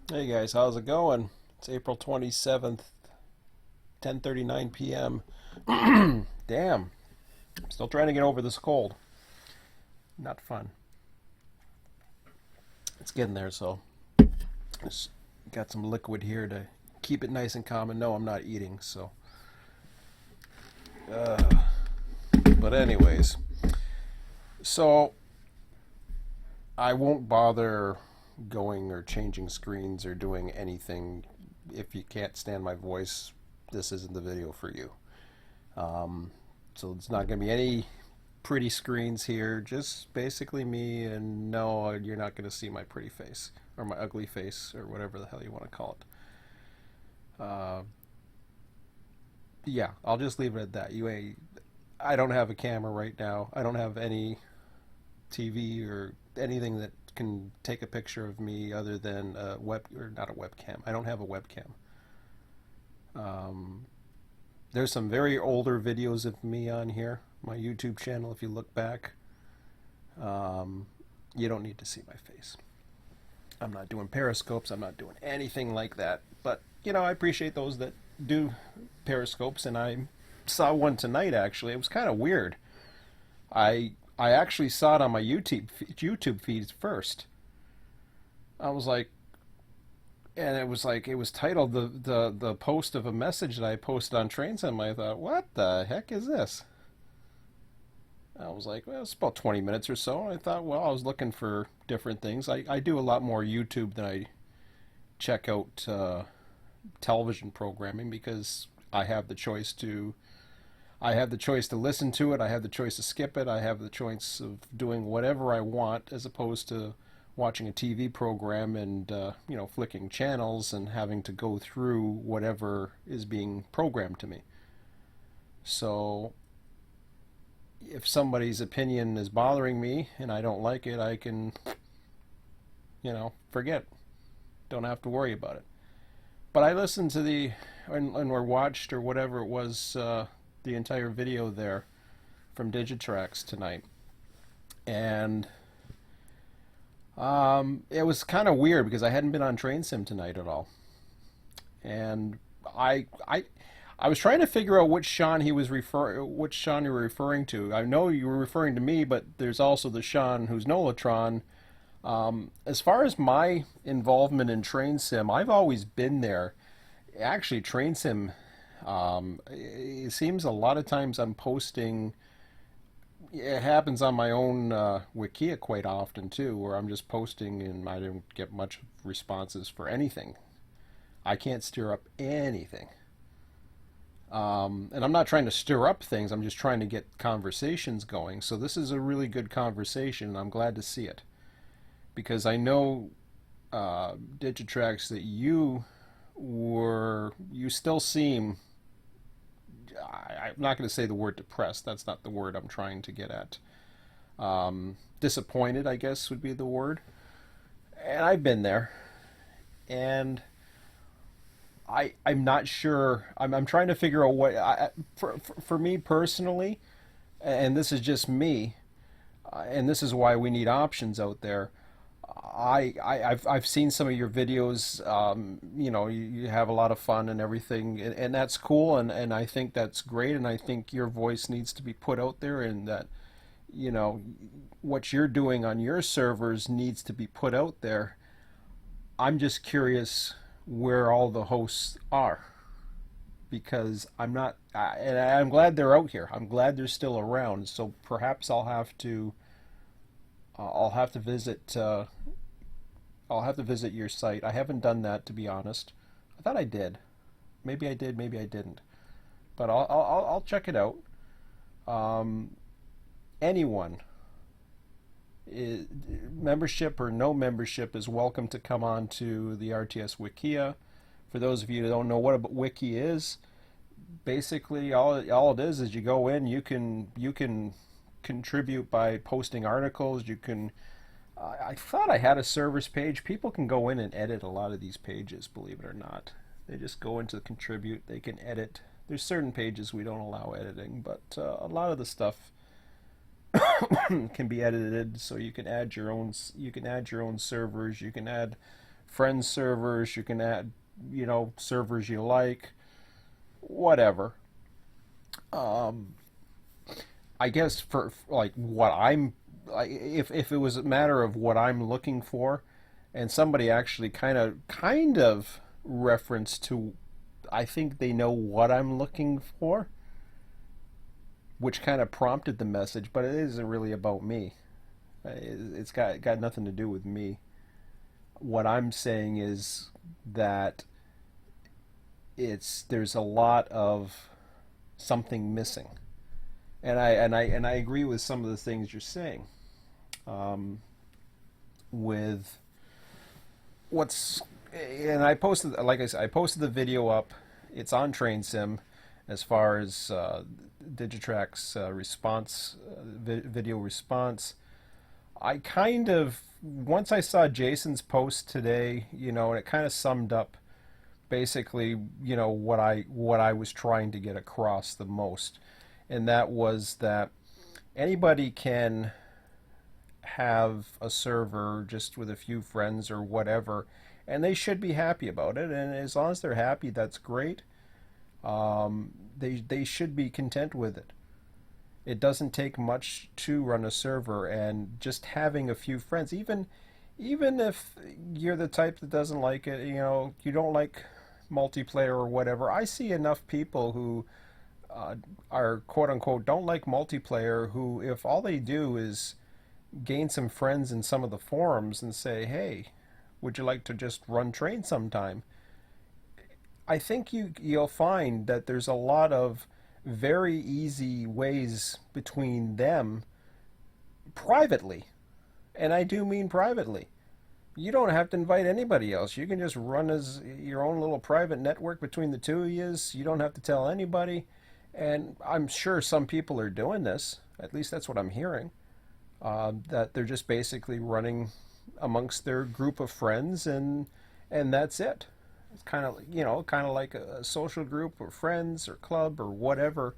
Hey guys, how's it going? It's April 27th, 10:39 p.m. Damn, still trying to get over this cold. Not fun. It's getting there, so just got some liquid here to keep it nice and calm. And no, I'm not eating, so. Uh, but anyways, so I won't bother going or changing screens or doing anything. If you can't stand my voice, this isn't the video for you. So it's not going to be any pretty screens here, just basically me, and no, you're not going to see my pretty face or my ugly face or whatever the hell you want to call it. Yeah, I'll just leave it at that. I don't have a camera right now. I don't have any TV or anything that can take a picture of me other than a web or not a webcam. I don't have a webcam. Um, there's some very older videos of me on here, my YouTube channel. If you look back, um, you don't need to see my face. I'm not doing periscopes. I'm not doing anything like that. But I appreciate those that do periscopes, and I saw one tonight. Actually, it was kind of weird. I actually saw it on my YouTube feeds first. I was like, and it was titled the post of a message that I posted on TrainSim. I thought, what the heck is this? I was like, well, it's about 20 minutes or so. I thought, well, I was looking for different things. I do a lot more YouTube than I check out television programming because I have the choice to listen to it. I have the choice to skip it. I have the choice of doing whatever I want, as opposed to watching a TV program and flicking channels and having to go through whatever is being programmed to me. So if somebody's opinion is bothering me and I don't like it, I can forget. Don't have to worry about it. But I listened to or watched or whatever it was, the entire video there from DigiTrax tonight, and it was kind of weird because I hadn't been on TrainSim tonight at all, and I I I was trying to figure out which Sean you were referring to. I know you were referring to me, but there's also the Sean who's Nolatron. As far as my involvement in TrainSim, I've always been there. Actually, TrainSim, it seems a lot of times I'm posting. It happens on my own Wikia quite often too, where I'm just posting and I don't get much responses for anything. I can't stir up anything. And I'm not trying to stir up things, I'm just trying to get conversations going. So this is a really good conversation, and I'm glad to see it. Because I know, Digitrax, that you still seem, I'm not going to say the word depressed, that's not the word I'm trying to get at. Disappointed, I guess, would be the word. And I've been there. And I'm not sure. I'm trying to figure out for me personally, and this is just me, and this is why we need options out there. I've seen some of your videos. You have a lot of fun and everything, and that's cool, and I think that's great, and I think your voice needs to be put out there, and that you know what you're doing on your servers needs to be put out there. I'm just curious where all the hosts are, because I'm not, and I'm glad they're out here. I'm glad they're still around. So perhaps I'll have to visit. I'll have to visit your site. I haven't done that, to be honest. I thought I did. Maybe I did. Maybe I didn't. But I'll check it out. Um, anyone, i- membership or no membership, is welcome to come on to the RTS Wikia. For those of you that don't know what a wiki is, basically all it is you go in, you can contribute by posting articles. You can I thought I had a servers page. People can go in and edit a lot of these pages, believe it or not. They just go into contribute, they can edit. There's certain pages we don't allow editing, but a lot of the stuff can be edited, so you can add your own servers, you can add friends servers, you can add, servers you like, whatever. I guess for like what I'm, if it was a matter of what I'm looking for, and somebody actually kind of reference to, I think they know what I'm looking for, which kind of prompted the message, but it isn't really about me. It's got nothing to do with me. What I'm saying is that there's a lot of something missing, and I agree with some of the things you're saying. With what's and I posted, like I said, I posted the video up. It's on TrainSim as far as DigiTrax response, video response. I kind of, once I saw Jason's post today, and it kind of summed up basically, what I was trying to get across the most, and that was that anybody can have a server just with a few friends or whatever, and they should be happy about it. And as long as they're happy, that's great. They should be content with it. It doesn't take much to run a server, and just having a few friends, even if you're the type that doesn't like it, you don't like multiplayer or whatever. I see enough people who are quote unquote don't like multiplayer, who, if all they do is gain some friends in some of the forums and say, hey, would you like to just run train sometime? I think you'll find that there's a lot of very easy ways between them privately, and I do mean privately. You don't have to invite anybody else. You can just run as your own little private network between the two of you. You don't have to tell anybody. And I'm sure some people are doing this. At least that's what I'm hearing. That they're just basically running amongst their group of friends, and that's it. It's kind of like a social group or friends or club or whatever,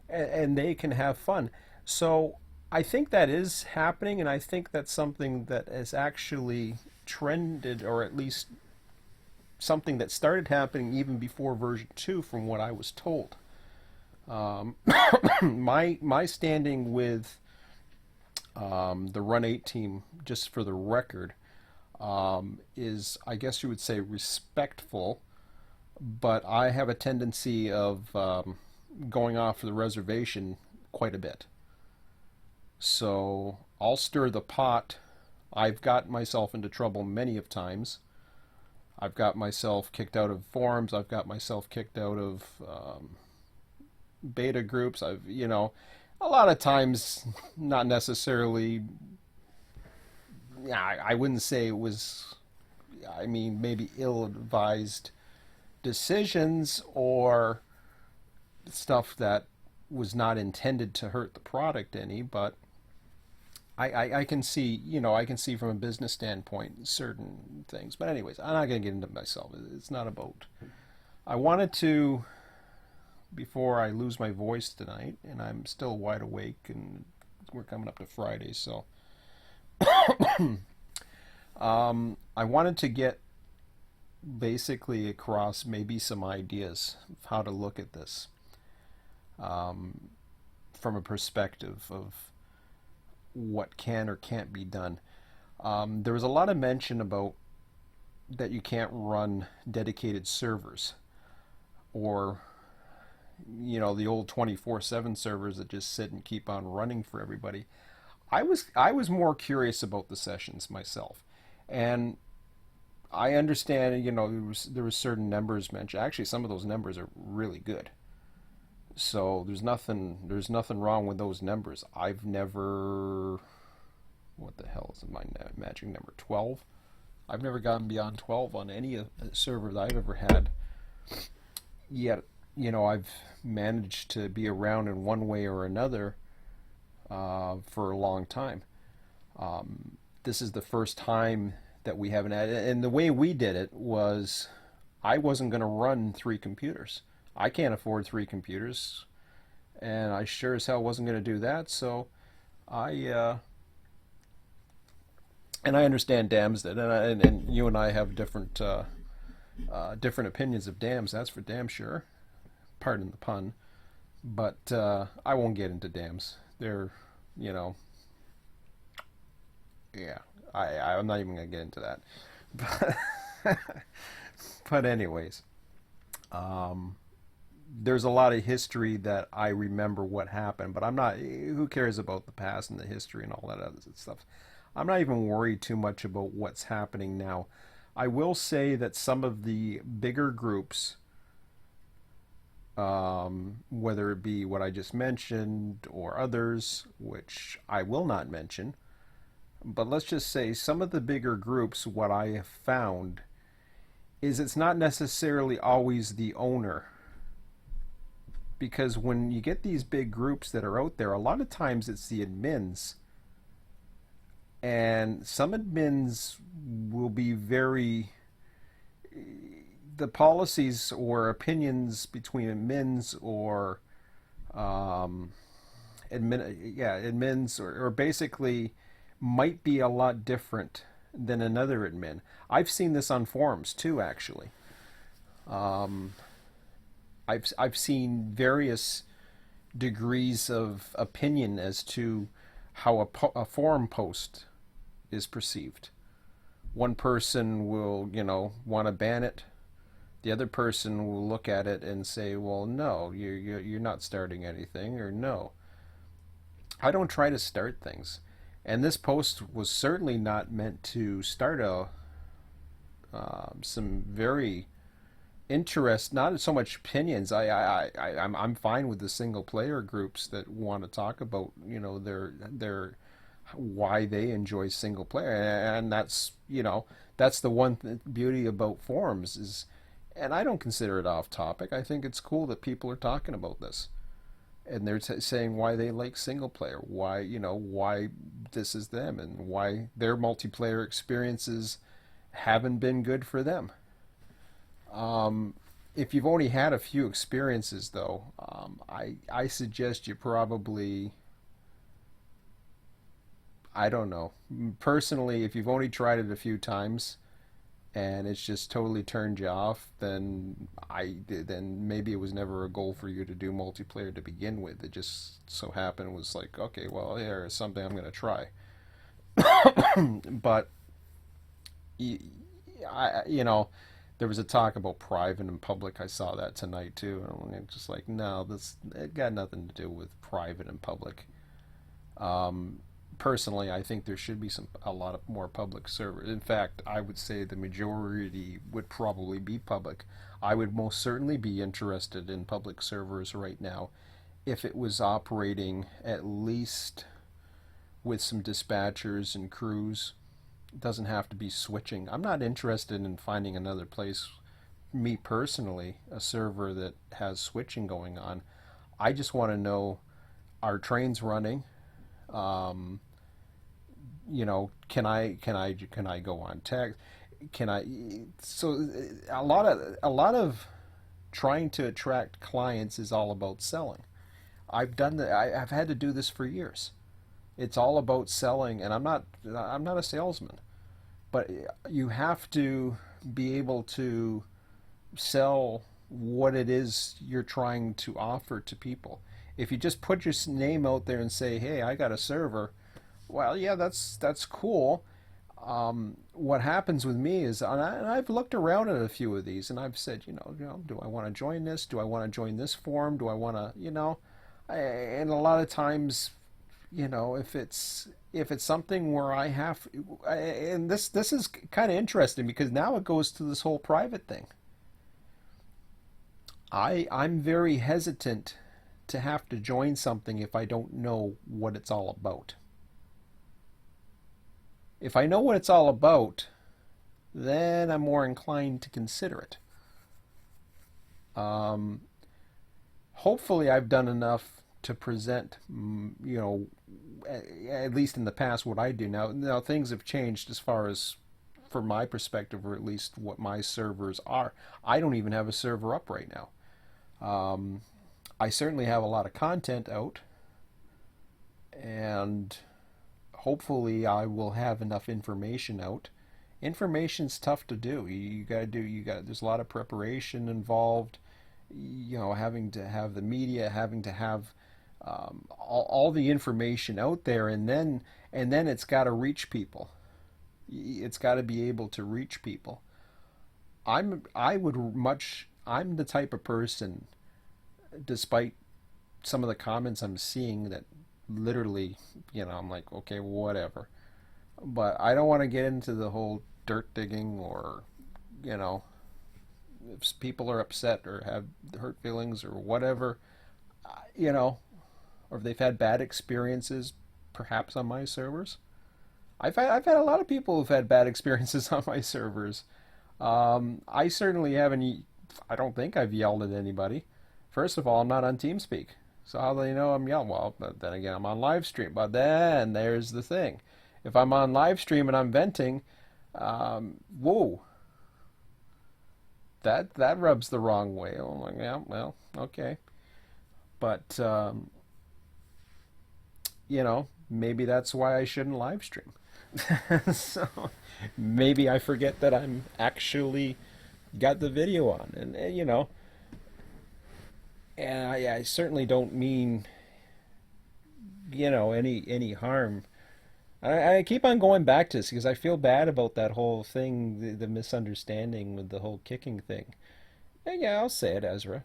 and they can have fun. So I think that is happening, and I think that's something that has actually trended, or at least something that started happening even before version 2, from what I was told. My standing with the Run8 team, just for the record, is, I guess you would say, respectful, but I have a tendency of going off the reservation quite a bit. So I'll stir the pot. I've got myself into trouble many of times. I've got myself kicked out of forums. I've got myself kicked out of beta groups. A lot of times, not necessarily, I wouldn't say it was, maybe ill-advised decisions or stuff that was not intended to hurt the product any, but I can see, I can see from a business standpoint certain things. But anyways, I'm not going to get into myself. It's not about, I wanted to, before I lose my voice tonight, and I'm still wide awake, and we're coming up to Friday, so I wanted to get basically across maybe some ideas of how to look at this from a perspective of what can or can't be done. There was a lot of mention about that you can't run dedicated servers, or the old 24/7 servers that just sit and keep on running for everybody. I was more curious about the sessions myself, and I understand, there was certain numbers mentioned. Actually, some of those numbers are really good. So there's nothing wrong with those numbers. I've never, what the hell is my magic number, 12? I've never gotten beyond 12 on any server that I've ever had. Yet, I've managed to be around in one way or another for a long time. This is the first time that we haven't had, and the way we did it was, I wasn't going to run 3 computers. I can't afford 3 computers, and I sure as hell wasn't going to do that. So I And I understand dams that, and you and I have different opinions of dams. That's for damn sure. Pardon the pun, but I won't get into dams. They're, you know, yeah. I'm not even gonna get into that. But but anyways, um, there's a lot of history that I remember what happened, but I'm not. Who cares about the past and the history and all that other stuff? I'm not even worried too much about what's happening now. I will say that some of the bigger groups, whether it be what I just mentioned or others, which I will not mention, but let's just say some of the bigger groups, what I have found is it's not necessarily always the owner. Because when you get these big groups that are out there, a lot of times it's the admins. And some admins will be very, the policies or opinions between admins or admins or basically might be a lot different than another admin. I've seen this on forums too, actually. Um, I've seen various degrees of opinion as to how a forum post is perceived. One person will, want to ban it. The other person will look at it and say, "Well, no, you're not starting anything," or "No, I don't try to start things." And this post was certainly not meant to start some very not so much opinions. I'm fine with the single player groups that want to talk about their why they enjoy single player, and that's the one beauty about forums is, and I don't consider it off topic. I think it's cool that people are talking about this and they're saying why they like single player, why this is them, and why their multiplayer experiences haven't been good for them. Um, if you've only had a few experiences, though, I suggest you probably, I don't know. Personally, if you've only tried it a few times and it's just totally turned you off, then maybe it was never a goal for you to do multiplayer to begin with. It just so happened was like, okay, well, here's something I'm going to try. But there was a talk about private and public. I saw that tonight too, and I'm just like, no, this it got nothing to do with private and public. Um, Personally, I think there should be a lot of more public servers. In fact, I would say the majority would probably be public. I would most certainly be interested in public servers right now if it was operating at least with some dispatchers and crews. It doesn't have to be switching. I'm not interested in finding another place, me personally, a server that has switching going on. I just want to know, are trains running? Um, can I go on text? Can I? So a lot of trying to attract clients is all about selling. I've done that. I've had to do this for years. It's all about selling, and I'm not a salesman, but you have to be able to sell what it is you're trying to offer to people. If you just put your name out there and say, "Hey, I got a server," well, yeah, that's cool. What happens with me is, and I've looked around at a few of these, and I've said, do I want to join this? Do I want to join this forum? Do I want to, and a lot of times, if it's something where I have, and this is kind of interesting because now it goes to this whole private thing. I'm very hesitant to have to join something if I don't know what it's all about. If I know what it's all about, then I'm more inclined to consider it. Um, Hopefully, I've done enough to present, at least in the past, what I do now. Now things have changed as far as, from my perspective, or at least what my servers are. I don't even have a server up right now. Um, I certainly have a lot of content out, and hopefully I will have enough information out. Information's tough to do. There's a lot of preparation involved. Having to have the media, having to have all the information out there, and then it's got to reach people. It's got to be able to reach people. I'm the type of person, despite some of the comments I'm seeing, that literally, I'm like, okay, whatever. But I don't want to get into the whole dirt digging, or, if people are upset or have hurt feelings or whatever, or if they've had bad experiences, perhaps on my servers. I've had a lot of people who've had bad experiences on my servers. I certainly haven't. I don't think I've yelled at anybody. First of all, I'm not on TeamSpeak, so how do they know I'm yelling? Well, but then again, I'm on live stream. But then there's the thing: if I'm on live stream and I'm venting, whoa, that rubs the wrong way. Oh my, yeah, well, okay, but maybe that's why I shouldn't live stream. So maybe I forget that I'm actually got the video on, and and I certainly don't mean any harm. I keep on going back to this because I feel bad about that whole thing, the misunderstanding with the whole kicking thing. And yeah, I'll say it, Ezra.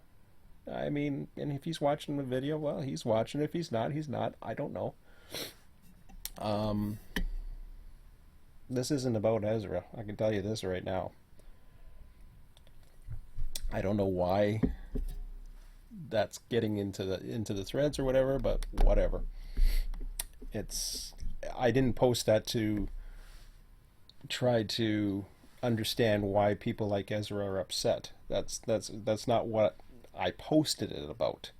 I mean, and if he's watching the video, well, he's watching. If he's not, he's not. I don't know. Um, this isn't about Ezra. I can tell you this right now. I don't know why that's getting into the threads or whatever, but whatever. It's I didn't post that to try to understand why people like Ezra are upset. That's not what I posted it about.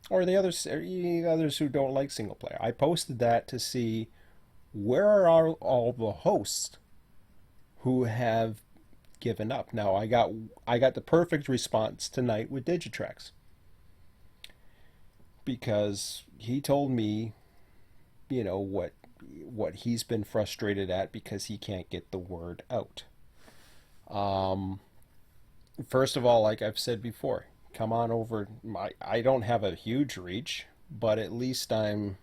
Or the others who don't like single player. I posted that to see where are all the hosts who have given up. Now I got the perfect response tonight with DigiTrax, because he told me, what he's been frustrated at because he can't get the word out. Um, First of all, like I've said before, come on over. I don't have a huge reach, but at least I'm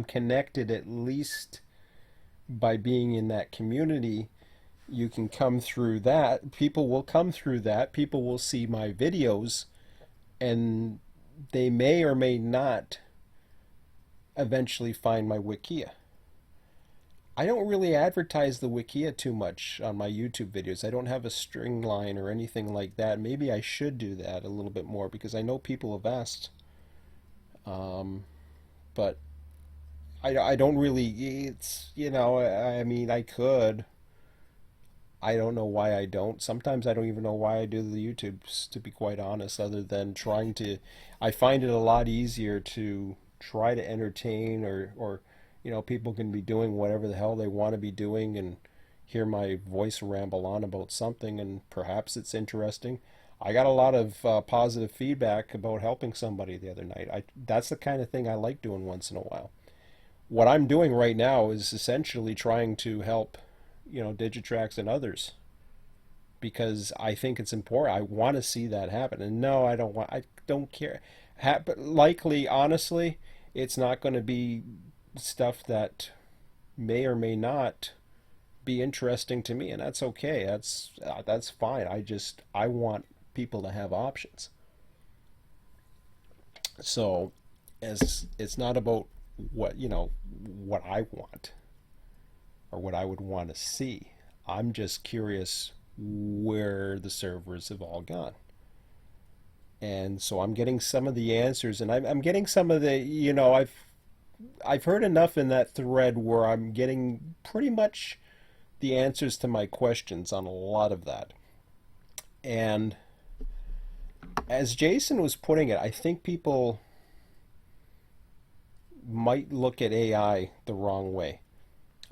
connected. At least by being in that community, you can come through that. People will come through that. People will see my videos, and they may or may not eventually find my Wikia. I don't really advertise the Wikia too much on my YouTube videos. I don't have a string line or anything like that. Maybe I should do that a little bit more, because I know people have asked. Um, but I don't really, I mean, I could. I don't know why I don't. Sometimes I don't even know why I do the YouTubes, to be quite honest, other than trying to. I find it a lot easier to try to entertain, or people can be doing whatever the hell they want to be doing, and hear my voice ramble on about something, and perhaps it's interesting. I got a lot of positive feedback about helping somebody the other night. That's the kind of thing I like doing once in a while. What I'm doing right now is essentially trying to help, Digitrax and others, because I think it's important. I want to see that happen. And no, I don't care. But likely, honestly, it's not going to be stuff that may or may not be interesting to me, and that's okay. That's fine. I want people to have options. So, as it's not about what I want or what I would want to see. I'm just curious where the servers have all gone. And so I'm getting some of the answers, and I'm getting some of the, I've heard enough in that thread where I'm getting pretty much the answers to my questions on a lot of that. And as Jason was putting it, I think people might look at AI the wrong way.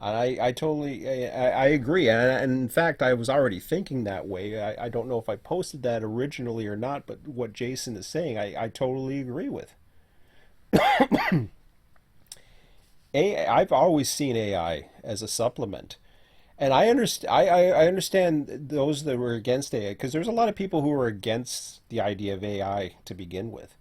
And I totally, I agree. And in fact, I was already thinking that way. I don't know if I posted that originally or not, but what Jason is saying, I totally agree with. I've always seen AI as a supplement. And I understand those that were against AI, because there's a lot of people who are against the idea of AI to begin with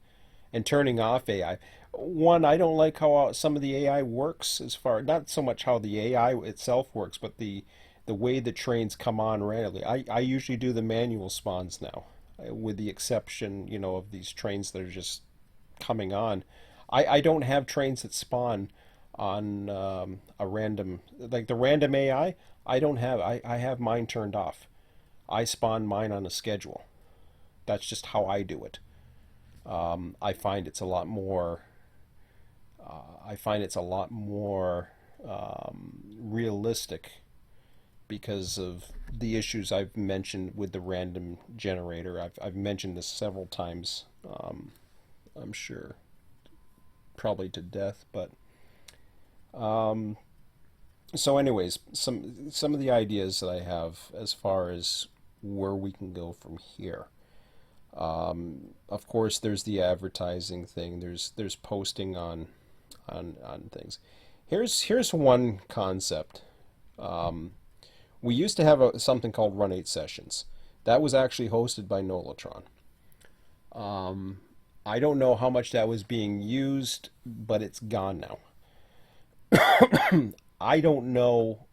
and turning off AI. One, I don't like how some of the AI works, as far not so much how the AI itself works, but the way the trains come on randomly. I usually do the manual spawns now, with the exception, of these trains that are just coming on. I don't have trains that spawn on a random, like the random AI. I don't have, I have mine turned off. I spawn mine on a schedule. That's just how I do it. I find it's a lot more. I find it's a lot more realistic because of the issues I've mentioned with the random generator. I've mentioned this several times. I'm sure, probably to death, but so anyways, some of the ideas that I have as far as where we can go from here. Of course, there's the advertising thing. There's posting on things. Here's one concept. We used to have something called Run8 sessions. That was actually hosted by Nolatron. I don't know how much that was being used, but it's gone now. I don't know.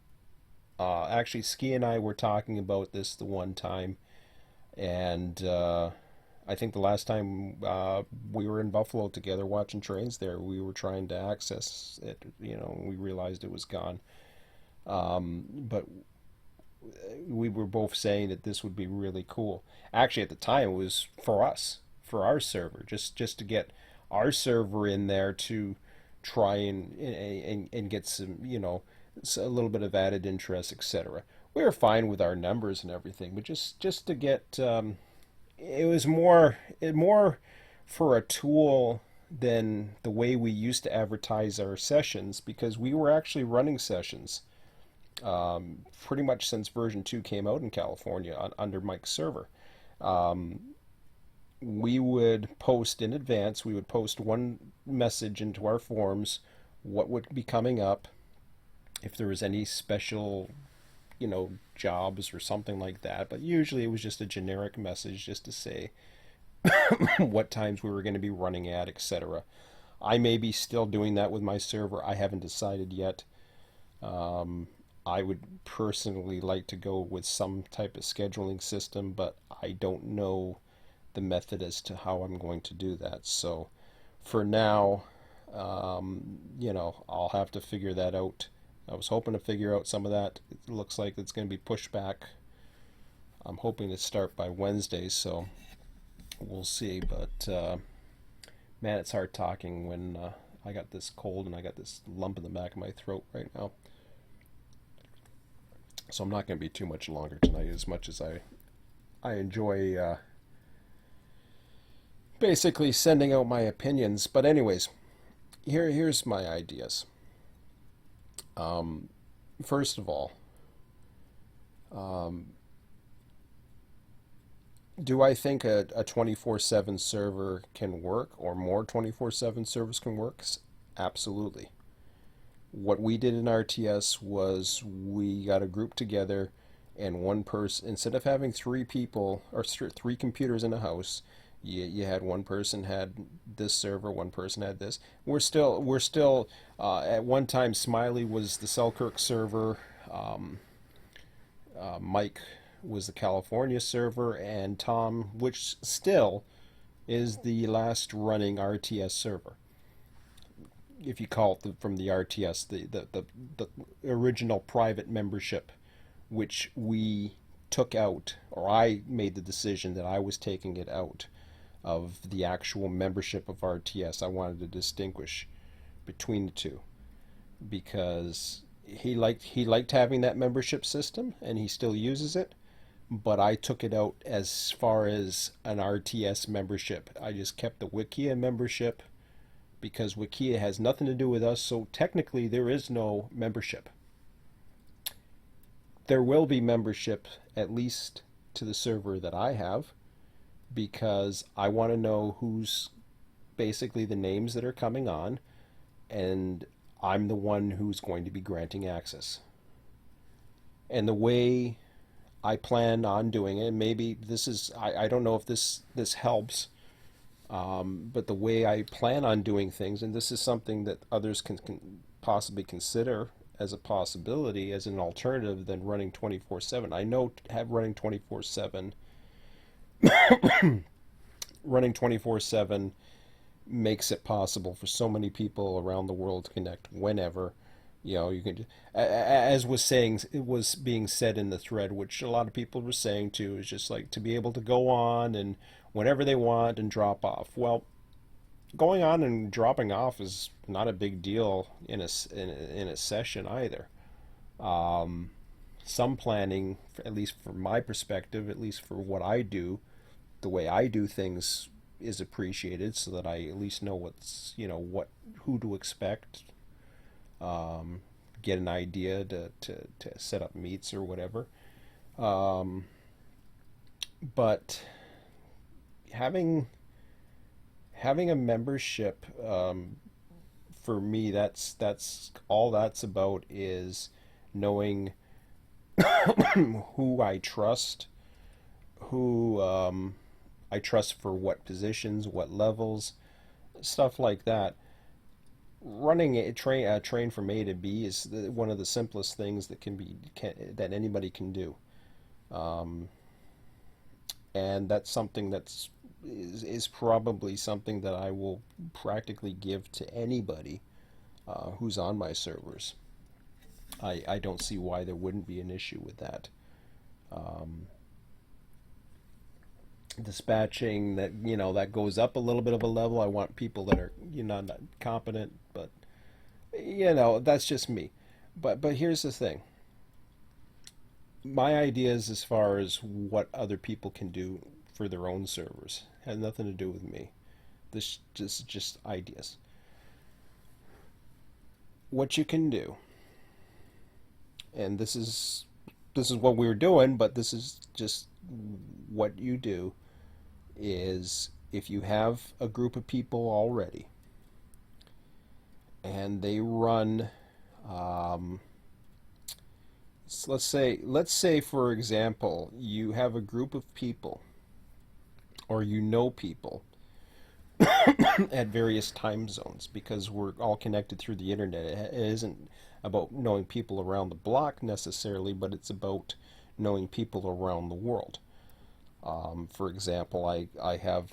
Actually, Ski and I were talking about this the one time, and I think the last time we were in Buffalo together watching trains there, we were trying to access it. We realized it was gone. But we were both saying that this would be really cool. Actually, at the time, it was for us, for our server, just to get our server in there to try and get some, a little bit of added interest, etc. We were fine with our numbers and everything, but just to get, it was more for a tool than the way we used to advertise our sessions, because we were actually running sessions pretty much since version 2 came out in California under Mike's server. We would post in advance. We would post one message into our forums, what would be coming up, if there was any special, jobs or something like that. But usually it was just a generic message just to say what times we were going to be running at, etc. I may be still doing that with my server. I haven't decided yet. I would personally like to go with some type of scheduling system, but I don't know the method as to how I'm going to do that. So for now, I'll have to figure that out. I was hoping to figure out some of that. It looks like it's going to be pushed back. I'm hoping to start by Wednesday, so we'll see. But man, it's hard talking when I got this cold and I got this lump in the back of my throat right now. So I'm not going to be too much longer tonight, as much as I enjoy basically sending out my opinions. But anyways, here's my ideas. First of all, do I think a 24/7 server can work, or more 24/7 servers can work? Absolutely. What we did in RTS was we got a group together, and one person, instead of having three people or three computers in a house, you had one person had this server, one person had this. We're still at one time Smiley was the Selkirk server, Mike was the California server, and Tom, which still is the last running RTS server, if you call it from the RTS, the original private membership, which we took out, or I made the decision that I was taking it out of the actual membership of RTS. I wanted to distinguish between the two, because he liked having that membership system and he still uses it, but I took it out as far as an RTS membership. I just kept the Wikia membership, because Wikia has nothing to do with us, so technically there is no membership. There will be membership, at least to the server that I have, because I want to know who's basically the names that are coming on, and I'm the one who's going to be granting access. And the way I plan on doing it, maybe this is, I don't know if this helps, but the way I plan on doing things, and this is something that others can possibly consider as a possibility, as an alternative than running 24/7. I know have running 24/7 makes it possible for so many people around the world to connect whenever. You can, as it was being said in the thread, which a lot of people were saying too, is just like to be able to go on and whenever they want and drop off. Well, going on and dropping off is not a big deal in a session either. Some planning, at least from my perspective, at least for what I do, the way I do things is appreciated, so that I at least know who to expect, get an idea to set up meets or whatever. But having a membership, for me, that's all that's about, is knowing who I trust, who I trust for what positions, what levels, stuff like that. Running a train from A to B is one of the simplest things that anybody can do, and that's something is probably something that I will practically give to anybody who's on my servers. I don't see why there wouldn't be an issue with that. Dispatching, that goes up a little bit of a level. I want people that are not competent, but that's just me. But here's the thing. My ideas as far as what other people can do for their own servers has nothing to do with me. This just ideas. What you can do, and this is what we were doing, but this is just what you do, is if you have a group of people already and they run, let's say for example, you have a group of people, or people at various time zones, because we're all connected through the internet. It isn't about knowing people around the block necessarily, but it's about knowing people around the world. For example, I have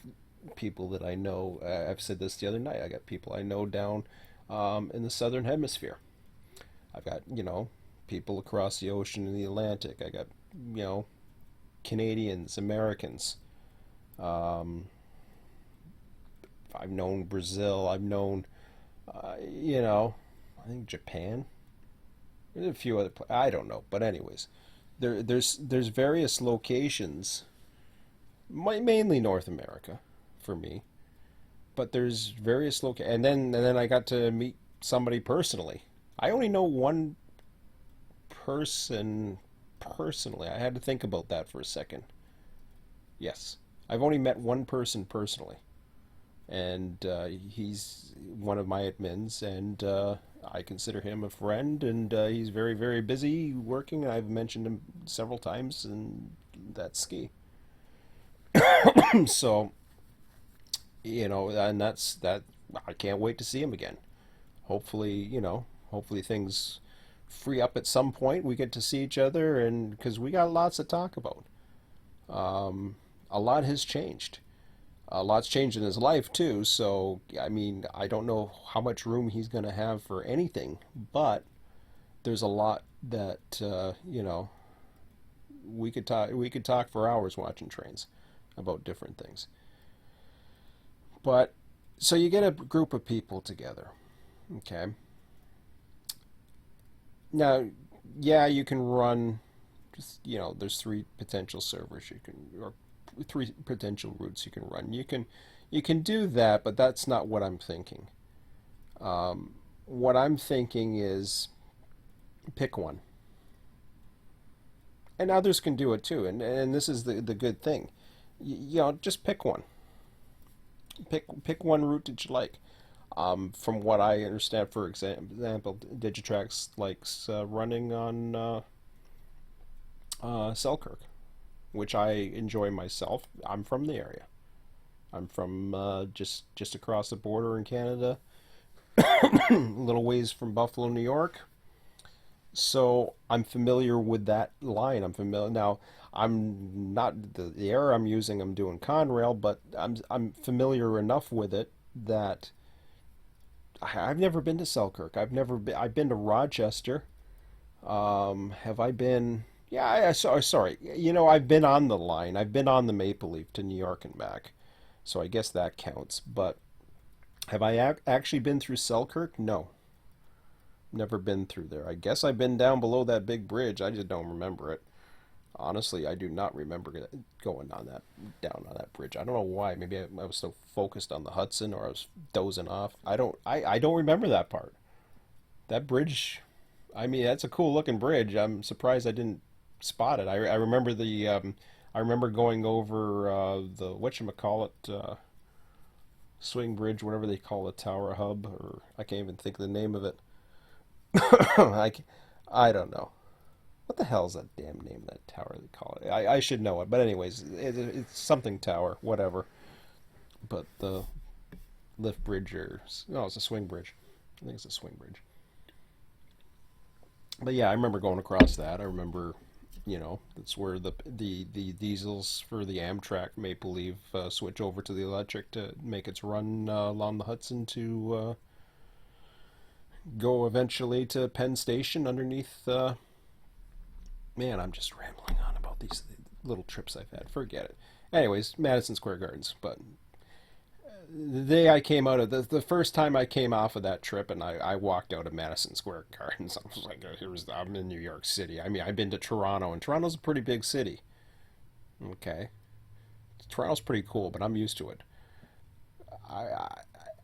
people that I know. I've said this the other night. I got people I know down in the southern hemisphere. I've got people across the ocean in the Atlantic. I got Canadians, Americans. I've known Brazil. I've known I think Japan. There's a few other I don't know, but anyways, there's various locations, mainly North America for me, but there's various and then I got to meet somebody personally. I only know one person personally. I had to think about that for a second. Yes, I've only met one person personally, and he's one of my admins, and I consider him a friend, and he's very, very busy working. I've mentioned him several times, and that's ski. So, and that's that. I can't wait to see him again. Hopefully, hopefully things free up at some point. We get to see each other, and because we got lots to talk about. A lot has changed. A lot's changed in his life too. So, I mean, I don't know how much room he's going to have for anything, but there's a lot that we could talk. We could talk for hours watching trains about different things. But so you get a group of people together, okay? Now, yeah, you can run. Just there's three potential servers or three potential routes you can run. You can do that, but that's not what I'm thinking. What I'm thinking is pick one, and others can do it too. And this is the good thing. Just pick one. Pick one route that you like. From what I understand, for example, DigiTrax likes running on Selkirk, which I enjoy myself. I'm from the area. I'm from just across the border in Canada, a little ways from Buffalo, New York. So I'm familiar with that line. I'm familiar now. I'm not the error I'm using. I'm doing Conrail, but I'm familiar enough with it that I've never been to Selkirk. I've never been. I've been to Rochester. Have I been? Yeah, sorry. I've been on the line. I've been on the Maple Leaf to New York and back. So I guess that counts. But have I actually been through Selkirk? No, never been through there. I guess I've been down below that big bridge. I just don't remember it. Honestly, I do not remember going on that down on that bridge. I don't know why. Maybe I was so focused on the Hudson, or I was dozing off. I don't remember that part. That bridge. I mean, that's a cool looking bridge. I'm surprised I didn't spot it. I remember I remember going over the whatchamacallit swing bridge, whatever they call the tower hub, or I can't even think of the name of it. I don't know. What the hell is that damn name of that tower they call it? I should know it, but anyways, it's something tower, whatever. But the lift bridge, or no, it's a swing bridge. I think it's a swing bridge. But yeah, I remember going across that. I remember, that's where the diesels for the Amtrak Maple Leaf switch over to the electric to make its run along the Hudson to go eventually to Penn Station underneath. Man, I'm just rambling on about these little trips I've had. Forget it. Anyways, Madison Square Gardens. But the day I came out of the first time I came off of that trip, and I walked out of Madison Square Gardens, I was like, I'm in New York City. I mean, I've been to Toronto, and Toronto's a pretty big city. Okay, Toronto's pretty cool, but I'm used to it. I,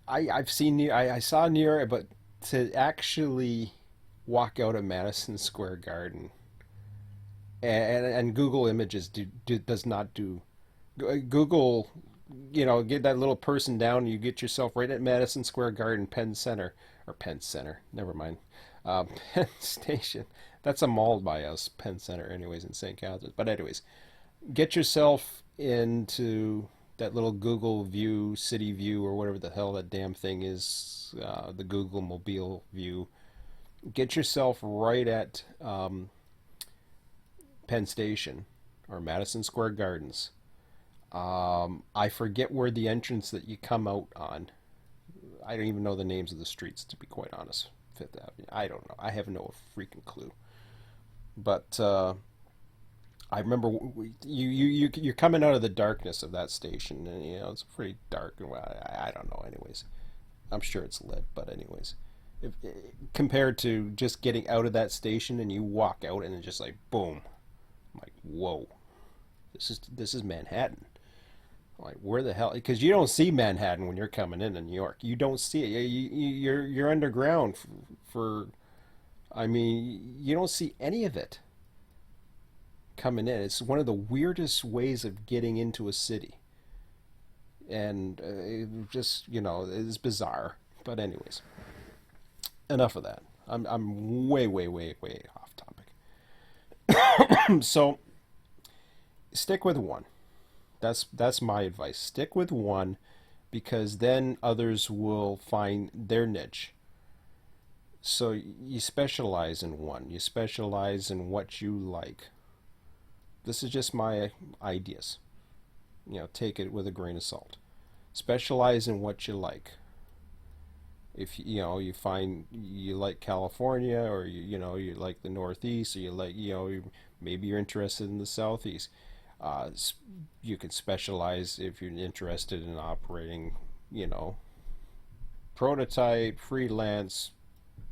I've seen I saw New York, but to actually walk out of Madison Square Garden and Google Images does not do. Google, get that little person down, and you get yourself right at Madison Square Garden, Penn Center, or Penn Center, never mind, Penn Station. That's a mall by us, Penn Center, anyways, in St. Catharines. But anyways, get yourself into that little Google View, City View, or whatever the hell that damn thing is, the Google Mobile View. Get yourself right at Penn Station or Madison Square Gardens. I forget where the entrance that you come out on. I don't even know the names of the streets, to be quite honest. Fifth Avenue. I don't know. I have no freaking clue. But I remember you're coming out of the darkness of that station, and it's pretty dark. And I don't know. Anyways, I'm sure it's lit, but anyways, if compared to just getting out of that station and you walk out and it's just like boom, I'm like whoa, this is Manhattan. Like where the hell? Because you don't see Manhattan when you're coming into New York. You don't see it. You're underground for. I mean, you don't see any of it coming in. It's one of the weirdest ways of getting into a city, and it just it's bizarre. But anyways, enough of that. I'm way off topic. So stick with one. That's my advice. Stick with one, because then others will find their niche. So you specialize in one. You specialize in what you like. This is just my ideas. Take it with a grain of salt. Specialize in what you like. If you find you like California, or you like the Northeast, or you like maybe you're interested in the Southeast. You can specialize if you're interested in operating, prototype, freelance,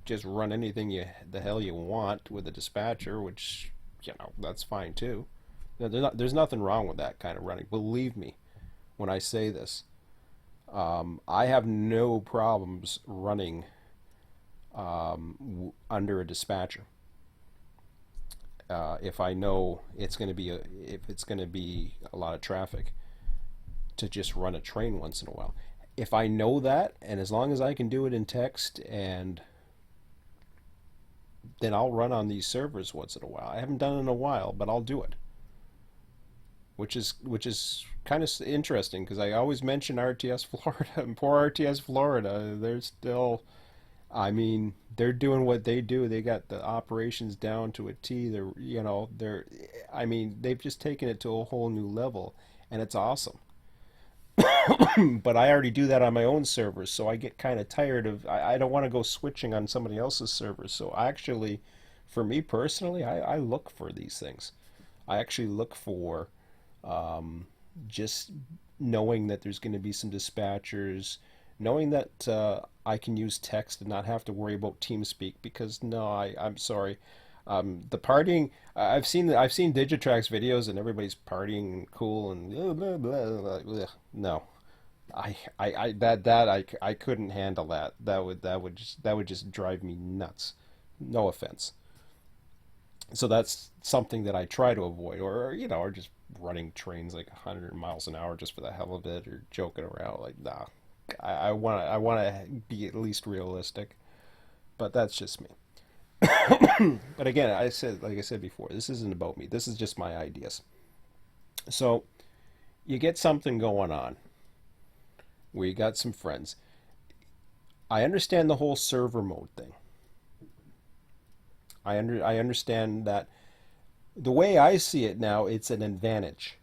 just run anything the hell you want with a dispatcher, which, that's fine too. There's nothing wrong with that kind of running. Believe me when I say this. I have no problems running under a dispatcher. If I know it's going to be if it's going to be a lot of traffic, to just run a train once in a while. if I know that, and as long as I can do it in text, and then I'll run on these servers once in a while. I haven't done it in a while, but I'll do it. Which is kind of interesting because I always mention RTS Florida and poor RTS Florida. They're still, I mean, they're doing what they do. They got the operations down to a T. I mean, they've just taken it to a whole new level, and it's awesome. But I already do that on my own servers, so I get kind of tired of. I don't want to go switching on somebody else's servers. So I actually, for me personally, I look for these things. I actually look for just knowing that there's going to be some dispatchers, knowing that I can use text and not have to worry about TeamSpeak because no, I'm sorry. The partying, I've seen DigiTrax videos and everybody's partying and cool and blah, blah, blah, blah. No, I couldn't handle that. That would just drive me nuts. No offense. So that's something that I try to avoid, or just running trains like 100 miles an hour just for the hell of it, or joking around like nah. I want to be at least realistic, but that's just me. But again, like I said before, this isn't about me. This is just my ideas. So you get something going on where you got some friends. I understand the whole server mode thing. I understand that the way I see it now, it's an advantage.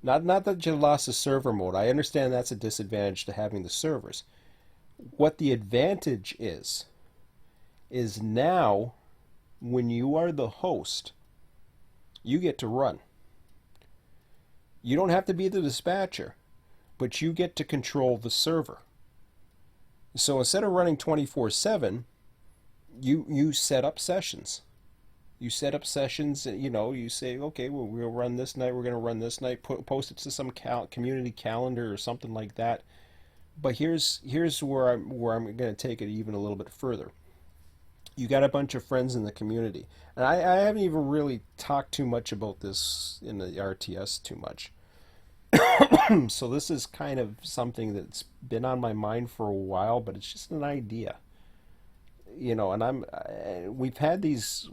Not that you lost the server mode. I understand that's a disadvantage to having the servers. What the advantage is now when you are the host, you get to run. You don't have to be the dispatcher, but you get to control the server. So instead of running 24/7, you set up sessions. You set up sessions, and you say, okay, well, we'll run this night. We're going to run this night. Post it to some community calendar or something like that. But here's where I'm going to take it even a little bit further. You got a bunch of friends in the community, and I haven't even really talked too much about this in the RTS too much. So this is kind of something that's been on my mind for a while, but it's just an idea. And we've tried these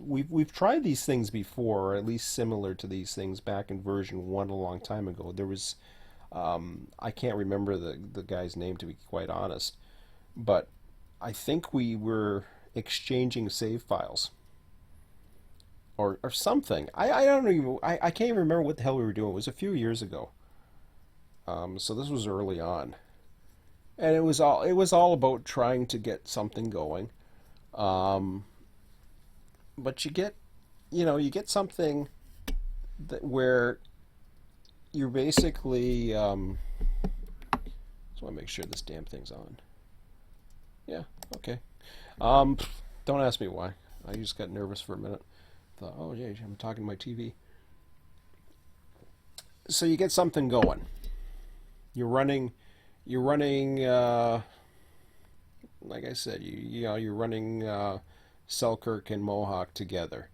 things before, or at least similar to these things back in version 1 a long time ago. There was I can't remember the guy's name, to be quite honest, but I think we were exchanging save files or something. I don't even I can't even remember what the hell we were doing. It was a few years ago. So this was early on, and it was all about trying to get something going. Um, but you get something where you're basically just want to make sure this damn thing's on. Yeah, okay. Um, don't ask me why. I just got nervous for a minute. Thought, oh yeah, I'm talking to my TV. So you get something going. You're running. You're running. Like I said, you're running Selkirk and Mohawk together,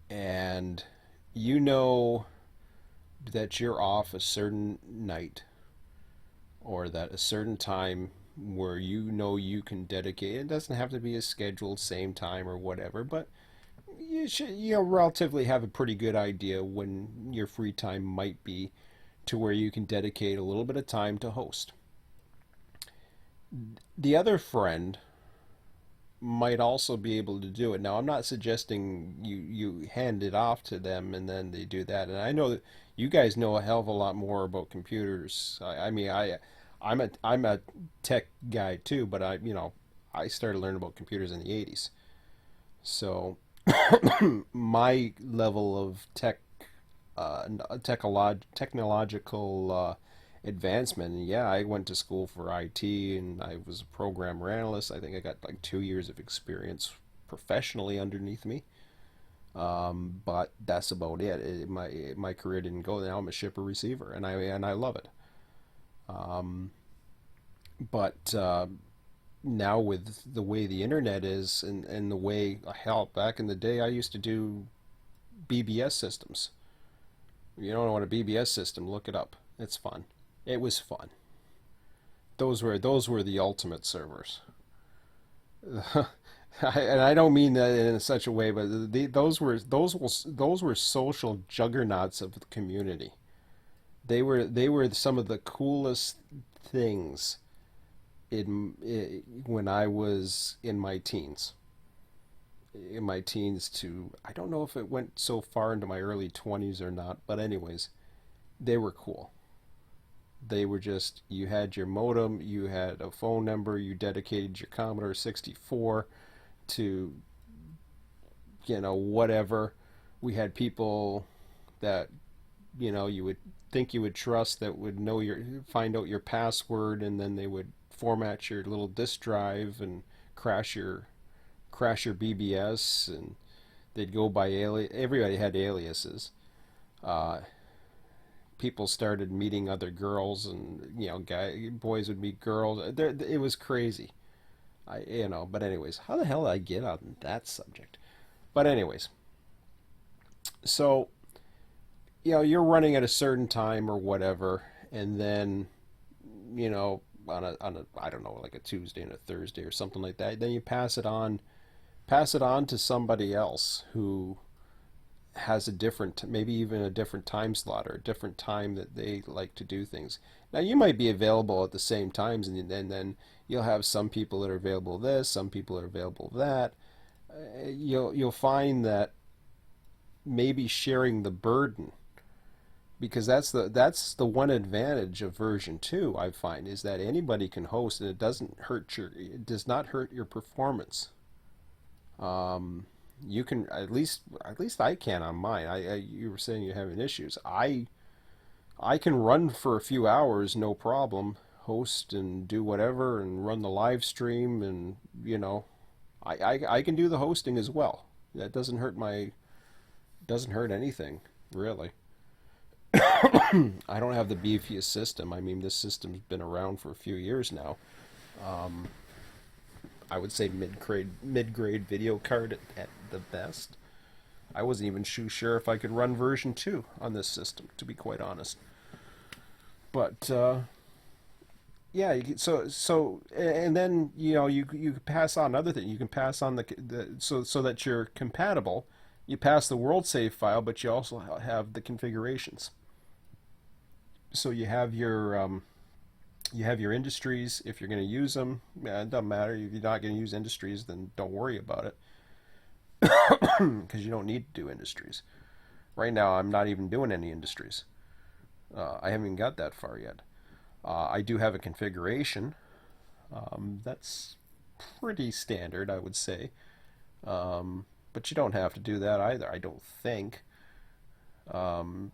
and you know that you're off a certain night or that a certain time where you can dedicate. It doesn't have to be a scheduled same time or whatever, but you should relatively have a pretty good idea when your free time might be to where you can dedicate a little bit of time to host. The other friend might also be able to do it. Now, I'm not suggesting you hand it off to them and then they do that. And I know that you guys know a hell of a lot more about computers. I mean, I'm a tech guy too, but I started learning about computers in the 80s. So my level of technological advancement. And yeah, I went to school for IT and I was a programmer analyst. I think I got like 2 years of experience professionally underneath me. But that's about it. My career didn't go. Now I'm a shipper receiver, and I love it. Um, but now with the way the internet is, and the way hell back in the day I used to do BBS systems. You don't know what a BBS system? Look it up. It's fun. It was fun. those were the ultimate servers. And I don't mean that in such a way, but those were social juggernauts of the community. They were some of the coolest things when I was in my teens to, I don't know if it went so far into my early 20s or not, but anyways, they were cool. They were just, you had your modem, you had a phone number, you dedicated your Commodore 64 to, whatever. We had people that, you would think you would trust, that would find out your password, and then they would format your little disk drive and crash your BBS, and they'd go by everybody had aliases. Uh, People started meeting other girls, and boys would meet girls. It was crazy. But anyways, how the hell did I get on that subject? But anyways, so you're running at a certain time or whatever, and then on a I don't know, like a Tuesday and a Thursday or something like that, then you pass it on to somebody else who has a different, maybe even a different time slot or a different time that they like to do things. Now you might be available at the same times, and then you'll have some people that are available this, some people are available that. You'll find that maybe sharing the burden, because that's the one advantage of version 2, I find, is that anybody can host, and it does not hurt your performance. You can, at least I can on mine. You were saying you're having issues. I can run for a few hours, no problem, host and do whatever, and run the live stream, and I can do the hosting as well. That doesn't hurt anything really. I don't have the beefiest system. I mean, this system's been around for a few years now. Um, I would say mid grade video card at the best. I wasn't even too sure if I could run version 2 on this system, to be quite honest. But yeah, and then you can pass on other things. You can pass on so that you're compatible. You pass the world save file, but you also have the configurations. So you have your industries if you're going to use them. Yeah, it doesn't matter if you're not going to use industries, then don't worry about it because you don't need to do industries. Right now, I'm not even doing any industries. I haven't even got that far yet. I do have a configuration. That's pretty standard, I would say. But you don't have to do that either, I don't think. Um,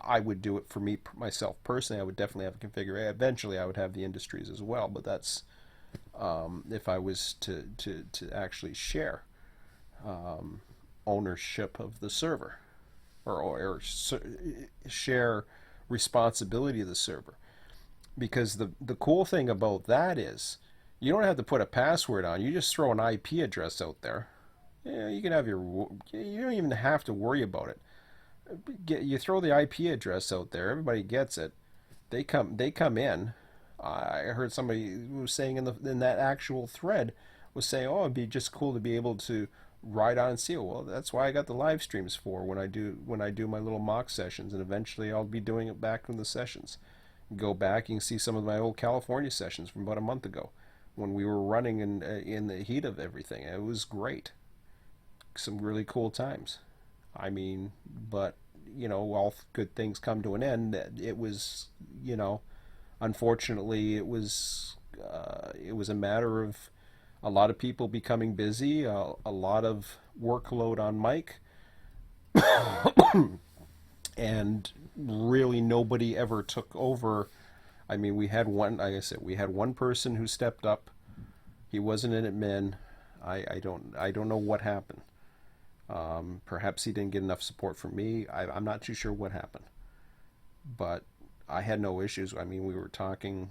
I would do it for me myself personally. I would definitely have a configuration. Eventually, I would have the industries as well, but that's if I was to actually share um, ownership of the server, share responsibility of the server. Because the cool thing about that is you don't have to put a password on. You just throw an IP address out there. Yeah, you can have you don't even have to worry about it. You throw the IP address out there, everybody gets it. They come in. I heard somebody was saying in that actual thread was saying, "Oh, it'd be just cool to be able to ride on and see it." Well, that's why I got the live streams for when I do my little mock sessions, and eventually I'll be doing it back from the sessions. Go back, you can see some of my old California sessions from about a month ago when we were running in the heat of everything. It was great. Some really cool times. I mean, but all good things come to an end. It was, unfortunately, it was a matter of a lot of people becoming busy, a lot of workload on Mike, and really nobody ever took over. I mean, we had one, like I said, we had one person who stepped up. He wasn't an admin. I don't know what happened. Perhaps he didn't get enough support from me. I'm not too sure what happened, but I had no issues. I mean, we were talking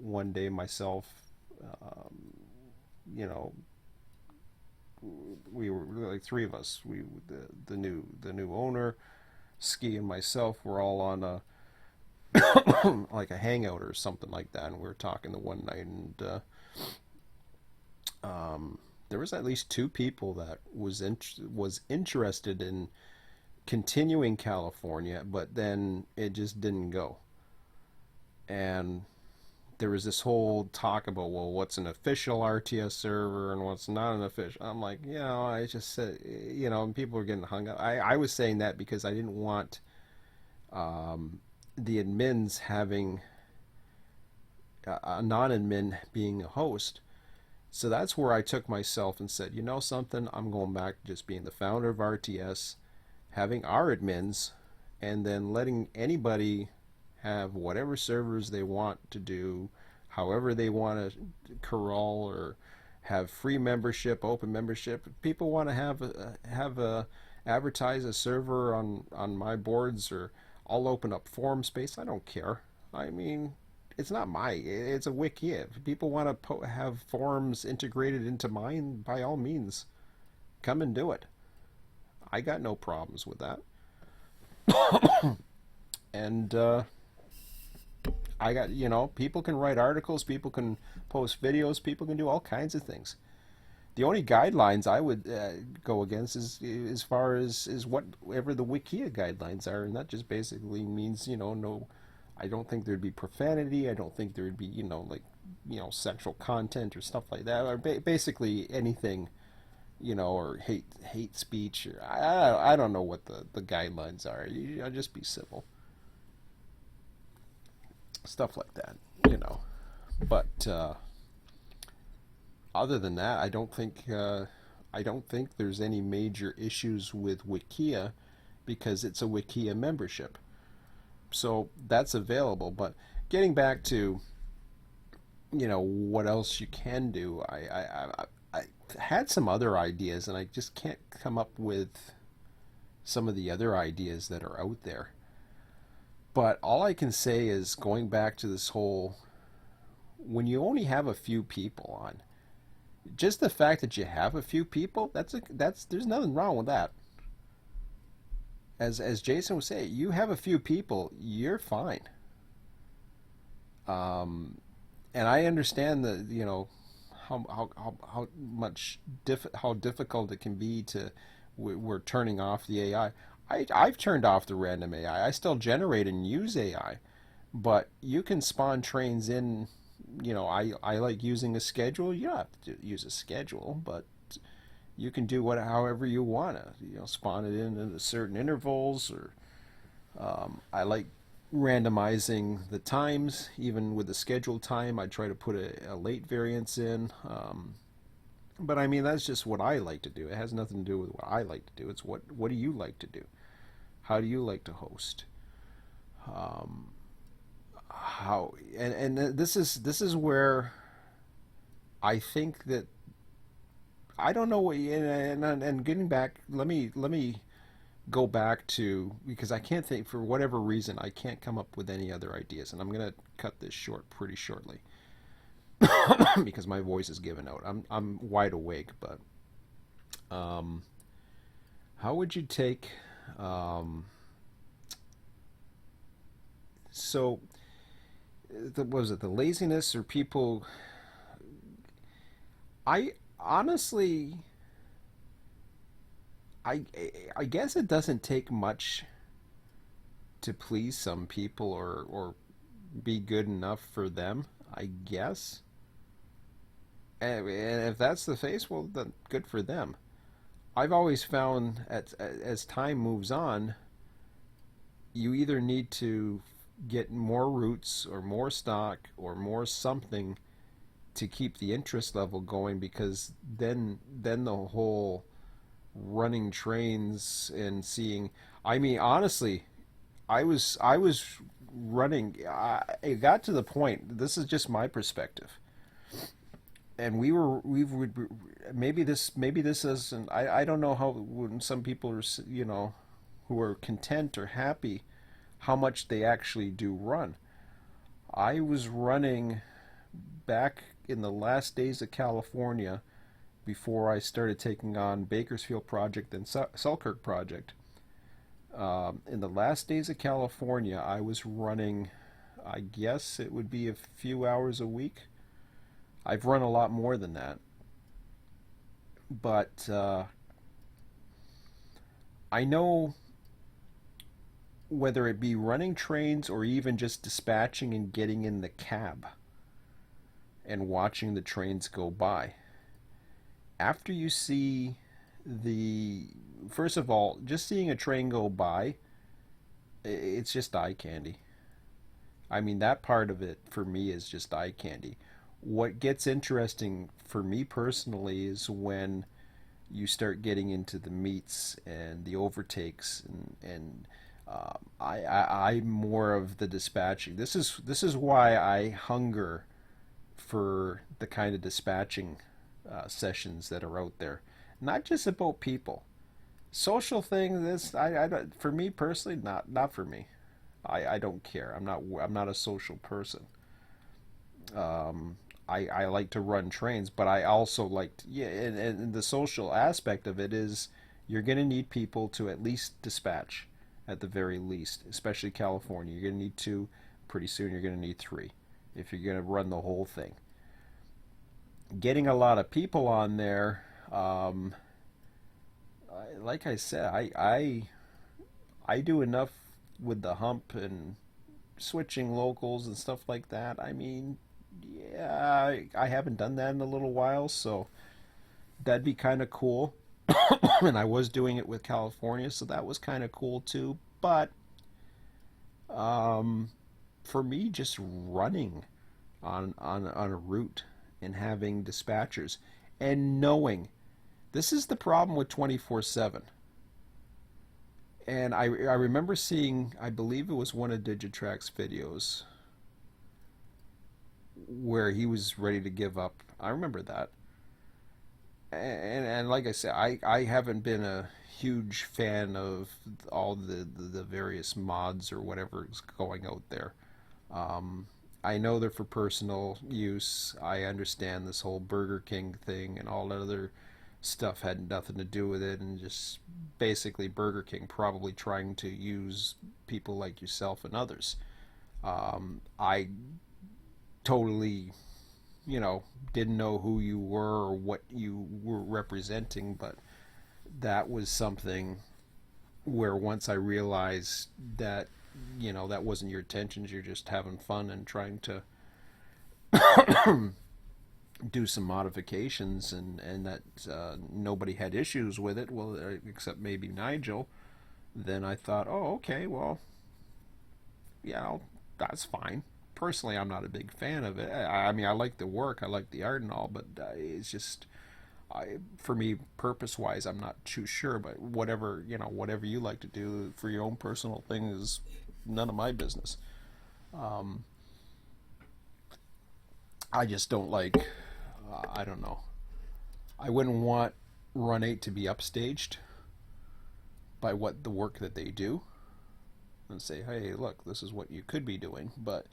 one day myself. Um, you know, we were like three of us. The new owner, Ski, and myself were all on like a hangout or something like that, and we were talking the one night, and there was at least two people that was interested in continuing California, but then it just didn't go. And there was this whole talk about, well, what's an official RTS server and what's not an official. I'm like, I just said, and people were getting hung up. I was saying that because I didn't want the admins having a non-admin being a host. So that's where I took myself and said, you know something, I'm going back to just being the founder of RTS, having our admins, and then letting anybody have whatever servers they want to do, however they want to crawl or have free membership, open membership. If people want to have a advertise a server on my boards, or I'll open up forum space. I don't care. I mean, it's not it's a wiki. If people want to have forums integrated into mine, by all means, come and do it. I got no problems with that. And I got, people can write articles, people can post videos, people can do all kinds of things. The only guidelines I would go against is as far as whatever the Wikia guidelines are, and that just basically means, no, I don't think there'd be profanity. I don't think there'd be, sexual content or stuff like that, or basically anything, or hate speech. Or I don't know what the guidelines are. Just be civil. Stuff like that, But other than that, I don't think there's any major issues with Wikia because it's a Wikia membership. So that's available. But getting back to what else you can do, I had some other ideas, and I just can't come up with some of the other ideas that are out there. But all I can say is, going back to this whole, when you only have a few people on, just the fact that you have a few people, there's nothing wrong with that. As Jason would say, you have a few people, you're fine. And I understand that, how much how difficult it can be to, we're turning off the AI. I've turned off the random AI. I still generate and use AI, but you can spawn trains in. I like using a schedule. You don't have to use a schedule, but you can do however you want to. Spawn it in at certain intervals, or I like randomizing the times. Even with the scheduled time, I try to put a late variance in. But I mean, that's just what I like to do. It has nothing to do with what I like to do. It's what do you like to do? How do you like to host? How and this is where I think that I don't know what, and getting back, let me go back to, because I can't think, for whatever reason I can't come up with any other ideas, and I'm gonna cut this short pretty shortly because my voice is giving out. I'm wide awake, but how would you take so what was it, the laziness or people? I honestly, I I guess it doesn't take much to please some people, or be good enough for them, I guess. And if that's the case, well, then good for them. I've always found, as time moves on, you either need to get more roots or more stock or more something to keep the interest level going, because then the whole running trains and seeing, I mean, honestly, I was running, it got to the point, this is just my perspective, and we would, maybe this isn't, I don't know how, when some people are, who are content or happy, how much they actually do run. I was running back in the last days of California, before I started taking on Bakersfield Project and Selkirk Project. In the last days of California, I was running I guess it would be a few hours a week. I've run a lot more than that. But I know whether it be running trains or even just dispatching and getting in the cab and watching the trains go by. After you see first of all, just seeing a train go by, it's just eye candy. I mean, that part of it for me is just eye candy. What gets interesting for me personally is when you start getting into the meets and the overtakes, I'm more of the dispatching. This is why I hunger for the kind of dispatching sessions that are out there. Not just about people. Social thing. For me personally, not for me. I don't care. I'm not a social person. I like to run trains, but I also and the social aspect of it is you're going to need people to at least dispatch at the very least, especially California. You're going to need two. Pretty soon you're going to need three if you're going to run the whole thing. Getting a lot of people on there, like I said, I do enough with the hump and switching locals and stuff like that. I mean, yeah, I haven't done that in a little while, so that'd be kind of cool. And I was doing it with California, so that was kind of cool too. But um, for me, just running on a route and having dispatchers and knowing this is the problem with 24/7. And I remember seeing, I believe it was one of DigiTrax videos where he was ready to give up. I remember that. And like I said, I haven't been a huge fan of all the various mods or whatever is going out there. I know they're for personal use. I understand this whole Burger King thing and all that other stuff had nothing to do with it, and just basically Burger King probably trying to use people like yourself and others. I totally, didn't know who you were or what you were representing, but that was something where once I realized that, that wasn't your intentions, you're just having fun and trying to do some modifications, and that nobody had issues with it, well, except maybe Nigel, then I thought, oh, okay, well, that's fine. Personally, I'm not a big fan of it. I mean, I like the work, I like the art and all, but it's just, for me, purpose-wise, I'm not too sure. But whatever you like to do for your own personal thing is none of my business. Um, I just don't like. I don't know. I wouldn't want Run8 to be upstaged by what the work that they do, and say, hey, look, this is what you could be doing. But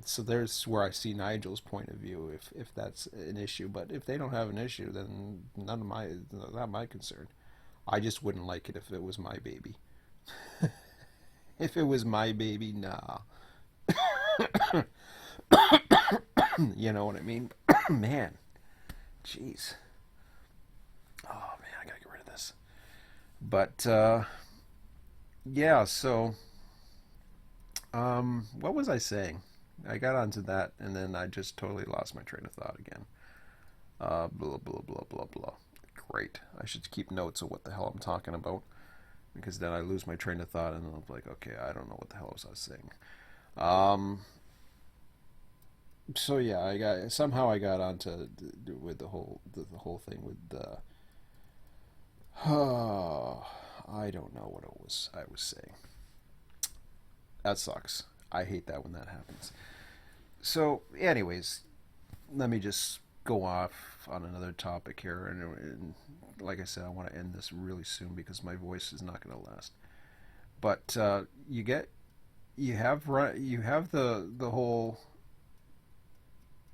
so there's where I see Nigel's point of view, if that's an issue. But if they don't have an issue, then not my concern. I just wouldn't like it if it was my baby. If it was my baby, nah. You know what I mean? Man, jeez. Oh man, I gotta get rid of this. But yeah, so what was I saying? I got onto that, and then I just totally lost my train of thought again. Blah blah blah blah blah. Great. I should keep notes of what the hell I'm talking about, because then I lose my train of thought, and then I'm like, okay, I don't know what the hell was I saying. Um, so yeah, I got onto with the whole thing with the. Oh, I don't know what I was saying. That sucks. I hate that when that happens. So, anyways, let me just go off on another topic here, and like I said, I want to end this really soon because my voice is not going to last. But you have the whole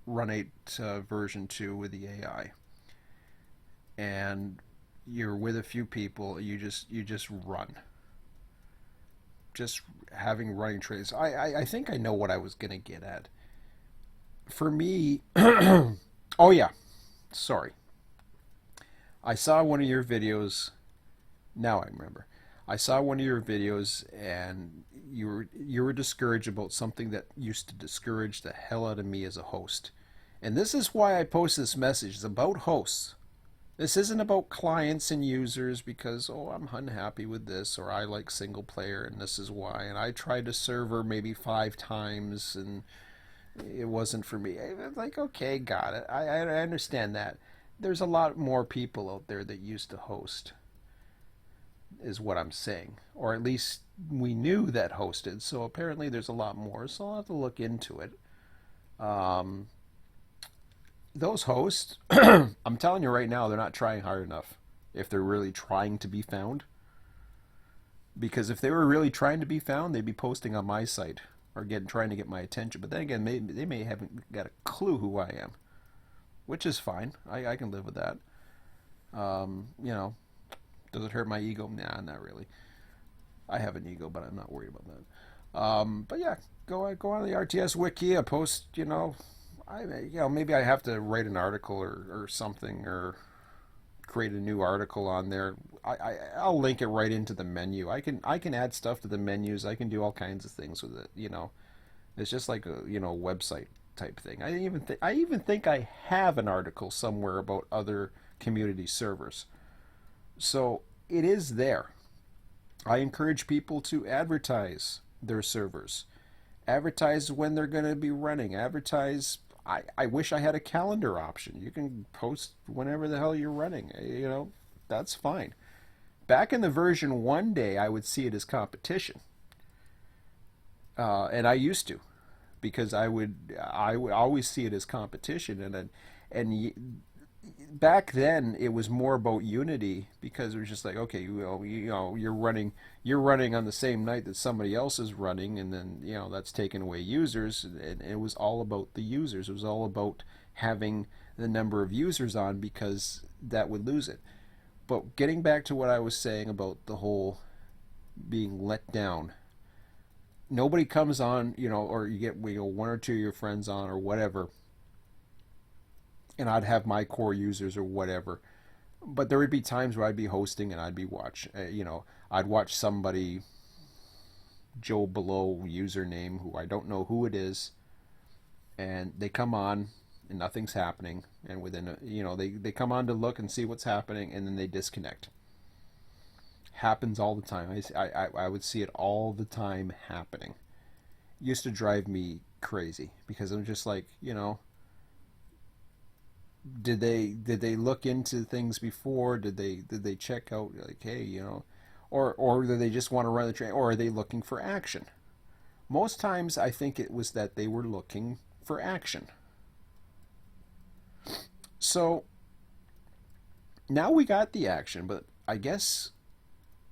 Run8 version 2 with the AI, and you're with a few people. You just run. just having running trains. I think I know what I was gonna get at. For me, oh yeah, sorry. I saw one of your videos. Now I remember. I saw one of your videos, and you were discouraged about something that used to discourage the hell out of me as a host. And this is why I post this message. It's about hosts. This isn't about clients and users because, oh, I'm unhappy with this, or I like single player and this is why. And I tried a server maybe 5 times and it wasn't for me. It's like, okay, got it. I understand that. There's a lot more people out there that used to host, is what I'm saying. Or at least we knew that hosted. So apparently there's a lot more. So I'll have to look into it. Those hosts, I'm telling you right now, they're not trying hard enough if they're really trying to be found. Because if they were really trying to be found, they'd be posting on my site or trying to get my attention. But then again, they may haven't got a clue who I am, which is fine. I can live with that. You know, does it hurt my ego? Nah, not really. I have an ego, but I'm not worried about that. But yeah, go on the RTS wiki. I post, maybe I have to write an article or something, or create a new article on there. I'll link it right into the menu. I can add stuff to the menus. I can do all kinds of things with it. It's just like a website type thing. I even think I have an article somewhere about other community servers. So it is there. I encourage people to advertise their servers. Advertise when they're going to be running. Advertise. I wish I had a calendar option. You can post whenever the hell you're running. That's fine. Back in the version 1 day, I would see it as competition. And I used to, because I would always see it as competition. And back then it was more about unity, because it was just like, okay, you're running on the same night that somebody else is running, and then that's taking away users, and it was all about the users. It was all about having the number of users on, because that would lose it. But getting back to what I was saying about the whole being let down, nobody comes on, or you get one or two of your friends on or whatever, and I'd have my core users or whatever. But there would be times where I'd be hosting and I'd be I'd watch somebody, Joe Below username, who I don't know who it is, and they come on and nothing's happening, and within they come on to look and see what's happening, and then they disconnect. Happens all the time. I would see it all the time happening. It used to drive me crazy, because I'm just like, did they look into things before? Did they check out, like, hey, or do they just want to run the train, or are they looking for action? Most times I think it was that they were looking for action. So now we got the action, but I guess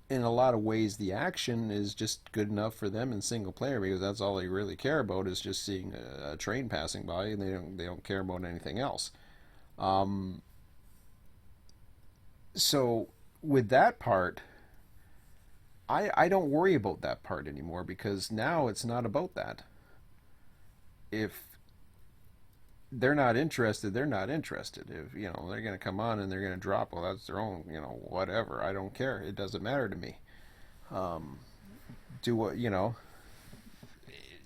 in a lot of ways the action is just good enough for them in single player, because that's all they really care about, is just seeing a train passing by, and they don't care about anything else. So with that part, I don't worry about that part anymore, because now it's not about that. If they're not interested, they're not interested. If they're going to come on and they're going to drop, well, that's their own, whatever. I don't care. It doesn't matter to me. Do what,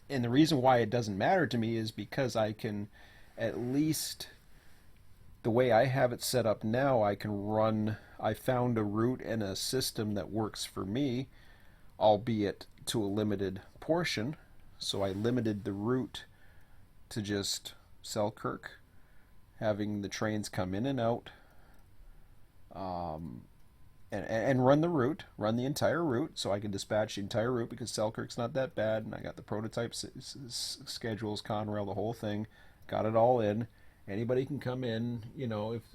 and the reason why it doesn't matter to me is because I can, at least the way I have it set up now, I found a route and a system that works for me, albeit to a limited portion. So I limited the route to just Selkirk, having the trains come in and out, and run the entire route, so I can dispatch the entire route, because Selkirk's not that bad, and I got the prototype schedules, Conrail, the whole thing, got it all in. Anybody can come in,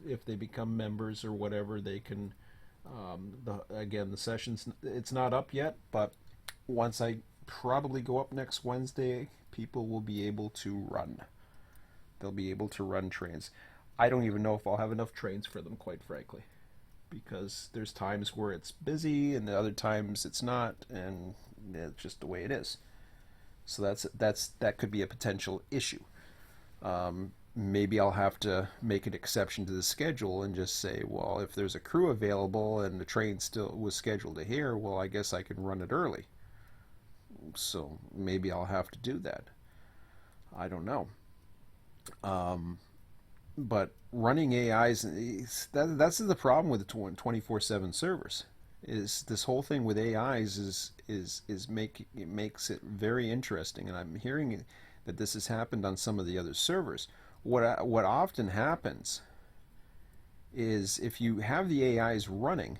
if they become members or whatever, they can. The session's, it's not up yet, but once I probably go up next Wednesday, people will be able to run. They'll be able to run trains. I don't even know if I'll have enough trains for them, quite frankly, because there's times where it's busy and the other times it's not, and It's just the way it is. So that could be a potential issue. Maybe I'll have to make an exception to the schedule and just say, well, if there's a crew available and the train still was scheduled to here, well, I guess I can run it early. So maybe I'll have to do that. I don't know. But running AIs, that's the problem with the 24/7 servers. Is this whole thing with AIs it makes it very interesting, and I'm hearing that this has happened on some of the other servers. What often happens is if you have the AIs running,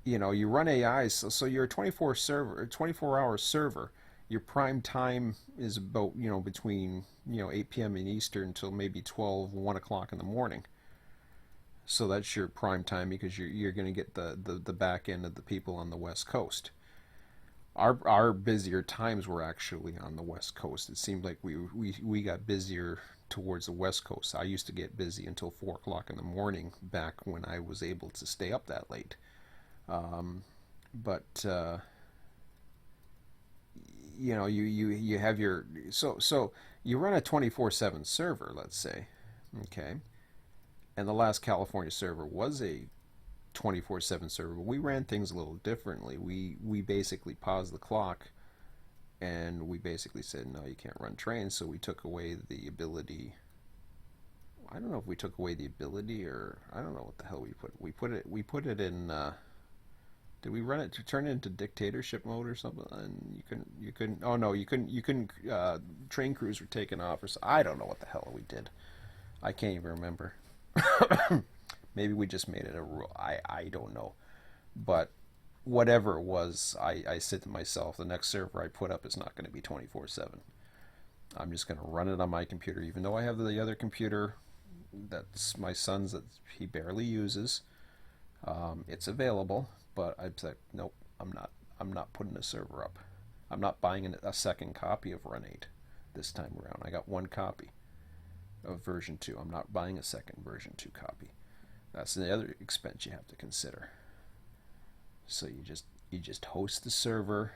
you run AIs, so you're a 24-hour server. Your prime time is about between 8 p.m. in Eastern until maybe 12, 1 o'clock in the morning. So that's your prime time because you're going to get the back end of the people on the West Coast. Our busier times were actually on the West Coast. It seemed like we got busier towards the West Coast. I used to get busy until 4 o'clock in the morning back when I was able to stay up that late. But you have your so you run a 24/7 server, let's say, okay, and the last California server was a 24/7 server. We ran things a little differently. We basically paused the clock, and we basically said, no, you can't run trains. So we took away the ability. I don't know if we took away the ability, or I don't know what the hell we put. We put it in. Did we run it to turn it into dictatorship mode or something? And you couldn't. Oh no, you couldn't. Train crews were taken off, or so. I don't know what the hell we did. I can't even remember. Maybe we just made it a rule. I don't know. But whatever it was, I said to myself, the next server I put up is not going to be 24/7. I'm just going to run it on my computer, even though I have the other computer that's my son's that he barely uses. It's available, but I said, nope, I'm not putting a server up. I'm not buying a second copy of Run8 this time around. I got one copy of version 2. I'm not buying a second version 2 copy. That's the other expense you have to consider. So you just host the server.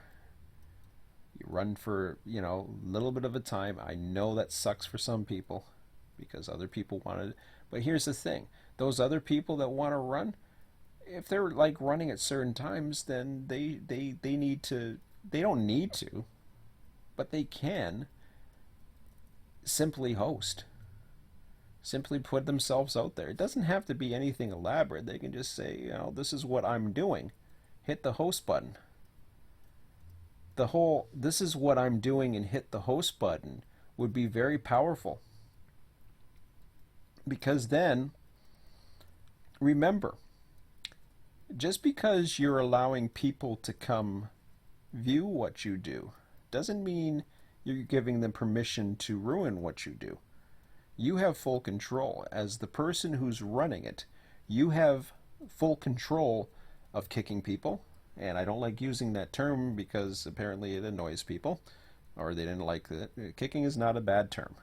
You run for a little bit of a time. I know that sucks for some people because other people wanted it. But here's the thing: those other people that want to run, if they're like running at certain times, then they need to. They don't need to, but they can simply host. Simply put themselves out there. It doesn't have to be anything elaborate. They can just say, this is what I'm doing. Hit the host button. The whole, this is what I'm doing and hit the host button would be very powerful. Because then, remember, just because you're allowing people to come view what you do doesn't mean you're giving them permission to ruin what you do. You have full control. As the person who's running it, you have full control of kicking people. And I don't like using that term because apparently it annoys people, or they didn't like it. Kicking is not a bad term.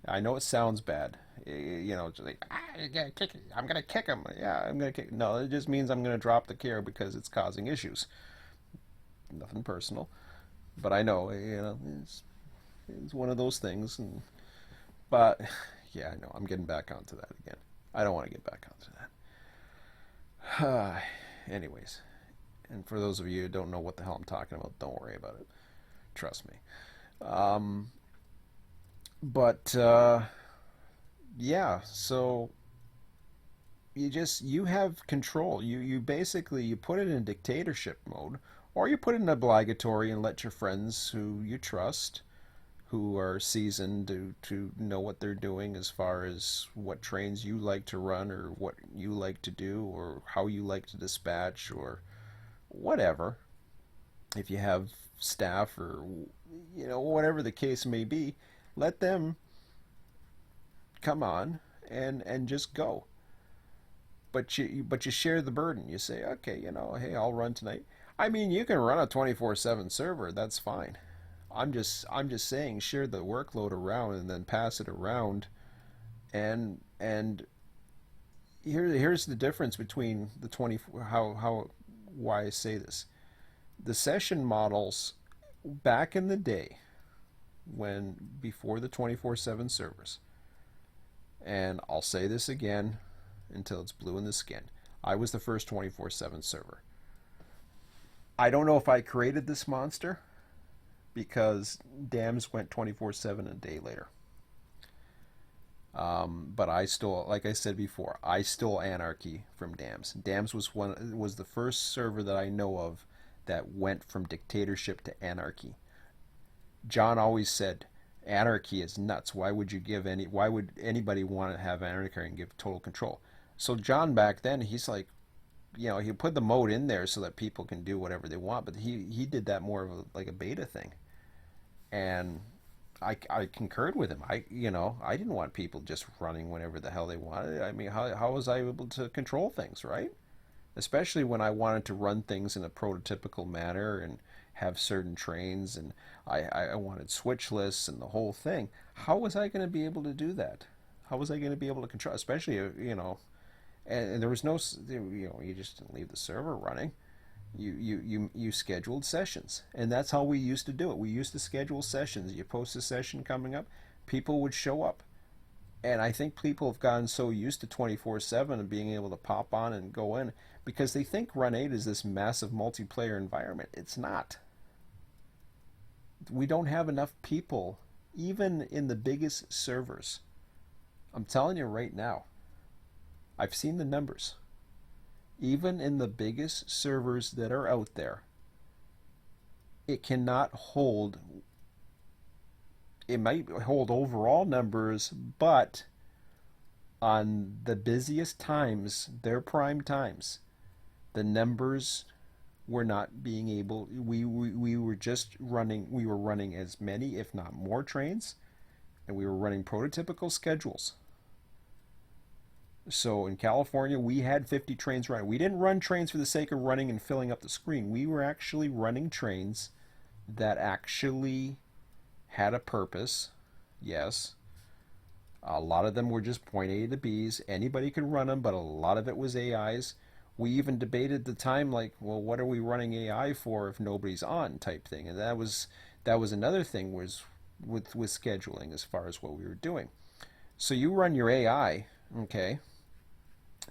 I know it sounds bad. Just like, I'm going to kick him. Yeah, I'm going to kick. No, it just means I'm going to drop the care because it's causing issues. Nothing personal. But I know, it's one of those things. But yeah, I know. I'm getting back onto that again. I don't want to get back onto that. Anyways, and for those of you who don't know what the hell I'm talking about, don't worry about it. Trust me. Yeah, so you have control. You basically, you put it in dictatorship mode, or you put it in obligatory and let your friends who you trust, who are seasoned to know what they're doing as far as what trains you like to run or what you like to do or how you like to dispatch or whatever. If you have staff or whatever the case may be, let them come on and just go. But you share the burden. You say, okay, hey, I'll run tonight. I mean, you can run a 24/7 server. That's fine. I'm just saying, share the workload around and then pass it around. And here's the difference between the 24. Why I say this. The session models back in the day, before the 24/7 servers, and I'll say this again until it's blue in the skin, I was the first 24/7 server. I don't know if I created this monster because dams went 24/7 a day later. But I stole, like I said before, I stole anarchy from dams. Dams was the first server that I know of that went from dictatorship to anarchy. John always said, anarchy is nuts. Why would anybody want to have anarchy and give total control? So John back then, he's like, he put the mode in there so that people can do whatever they want, but he did that more of like a beta thing. And I concurred with him. I didn't want people just running whenever the hell they wanted. I mean, how was I able to control things, right? Especially when I wanted to run things in a prototypical manner and have certain trains, and I wanted switch lists and the whole thing. How was I going to be able to do that? How was I going to be able to control, especially, and there was no, you just didn't leave the server running. You scheduled sessions, and that's how we used to do it. We used to schedule sessions. You post a session coming up, people would show up. And I think people have gotten so used to 24/7 and being able to pop on and go in because they think Run8 is this massive multiplayer environment. It's not. We don't have enough people, even in the biggest servers. I'm telling you right now, I've seen the numbers. Even in the biggest servers that are out there, it cannot hold. It might hold overall numbers, but on the busiest times, their prime times, the numbers were not being able. We were just running. We were running as many, if not more, trains, and we were running prototypical schedules. So in California, we had 50 trains running. We didn't run trains for the sake of running and filling up the screen. We were actually running trains that actually had a purpose. Yes. A lot of them were just point A to B's. Anybody could run them, but a lot of it was AIs. We even debated the time, like, well, what are we running AI for if nobody's on, type thing. And that was another thing was with scheduling as far as what we were doing. So you run your AI, okay?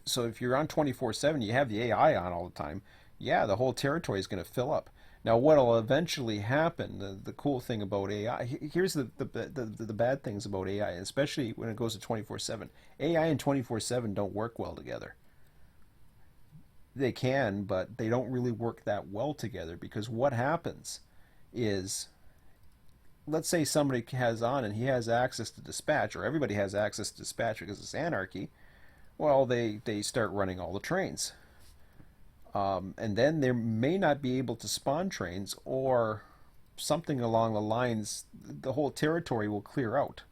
So if you're on 24/7, you have the AI on all the time. Yeah, the whole territory is going to fill up. Now, what will eventually happen? The cool thing about AI. Here's the bad things about AI, especially when it goes to 24/7. AI and 24/7 don't work well together. They can, but they don't really work that well together because what happens is, let's say somebody has on and he has access to dispatch, or everybody has access to dispatch because it's anarchy. Well, they start running all the trains. And then they may not be able to spawn trains, or something along the lines, the whole territory will clear out.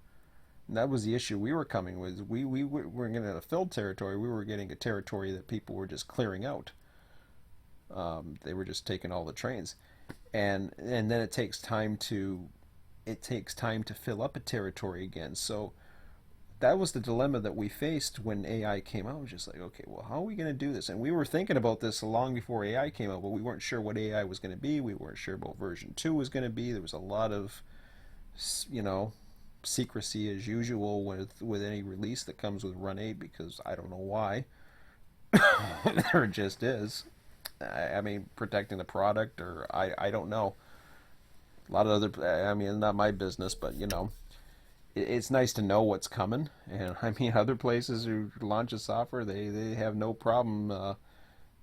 And that was the issue we were coming with. We were getting a filled territory. We were getting a territory that people were just clearing out. They were just taking all the trains. And then it takes time to fill up a territory again. So that was the dilemma that we faced when AI came out. It was just like, okay, well, how are we going to do this? And we were thinking about this long before AI came out, but we weren't sure what AI was going to be. We weren't sure what version 2 was going to be. There was a lot of, secrecy as usual with any release that comes with Run8, because I don't know why. There just is. I mean, protecting the product, or I don't know. A lot of other, I mean, not my business, but it's nice to know what's coming. And I mean, other places who launch a software, they have no problem